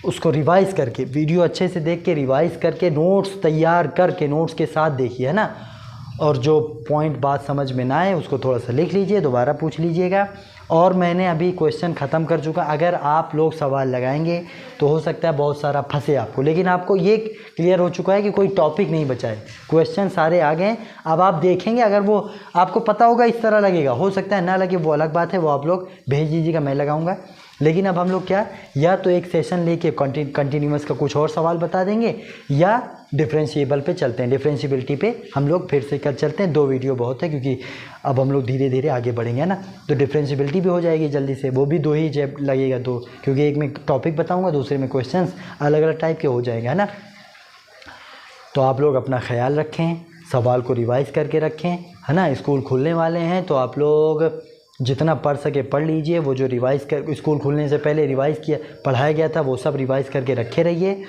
उसको रिवाइज़ करके, वीडियो अच्छे से देख के रिवाइज़ करके, नोट्स तैयार करके नोट्स के साथ देखिए, है ना। और जो पॉइंट बात समझ में ना आए उसको थोड़ा सा लिख लीजिए, दोबारा पूछ लीजिएगा। और मैंने अभी क्वेश्चन ख़त्म कर चुका, अगर आप लोग सवाल लगाएंगे तो हो सकता है बहुत सारा फंसे आपको, लेकिन आपको ये क्लियर हो चुका है कि कोई टॉपिक नहीं बचा है, क्वेश्चन सारे आ गए। अब आप देखेंगे, अगर वो आपको पता होगा इस तरह लगेगा, हो सकता है ना लगे, वो अलग बात है, वो आप लोग भेज दीजिएगा, मैं लगाऊंगा। लेकिन अब हम लोग क्या, या तो एक सेशन लेके कंटिन्यूअस का कुछ और सवाल बता देंगे, या डिफरेंशिएबल पे चलते हैं, डिफरेंशिएबिलिटी पे हम लोग फिर से कर चलते हैं। 2 वीडियो बहुत है, क्योंकि अब हम लोग धीरे धीरे आगे बढ़ेंगे ना, तो डिफरेंशिएबिलिटी भी हो जाएगी जल्दी से, वो भी 2 ही जब लगेगा 2, क्योंकि एक में टॉपिक बताऊंगा, दूसरे में क्वेश्चंस अलग अलग टाइप के हो जाएंगे, है ना। तो आप लोग अपना ख्याल रखें, सवाल को रिवाइज़ करके रखें, है ना। स्कूल खुलने वाले हैं तो आप लोग जितना पढ़ सके पढ़ लीजिए, वो जो रिवाइज़ कर स्कूल खुलने से पहले रिवाइज़ किया पढ़ाया गया था वो सब रिवाइज़ करके रखे रहिए।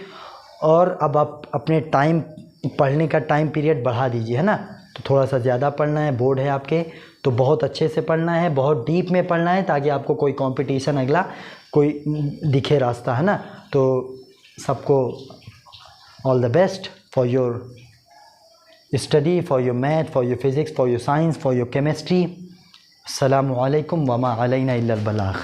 और अब आप अपने टाइम, पढ़ने का टाइम पीरियड बढ़ा दीजिए, है ना। तो थोड़ा सा ज़्यादा पढ़ना है, बोर्ड है आपके, तो बहुत अच्छे से पढ़ना है, बहुत डीप में पढ़ना है, ताकि आपको कोई कंपटीशन अगला कोई दिखे रास्ता, है ना। तो सबको all the best for your study, for your math, for your physics, for your science, for your chemistry. अस्सलामु अलैकुम व मा अलैना इल्लल बलाग।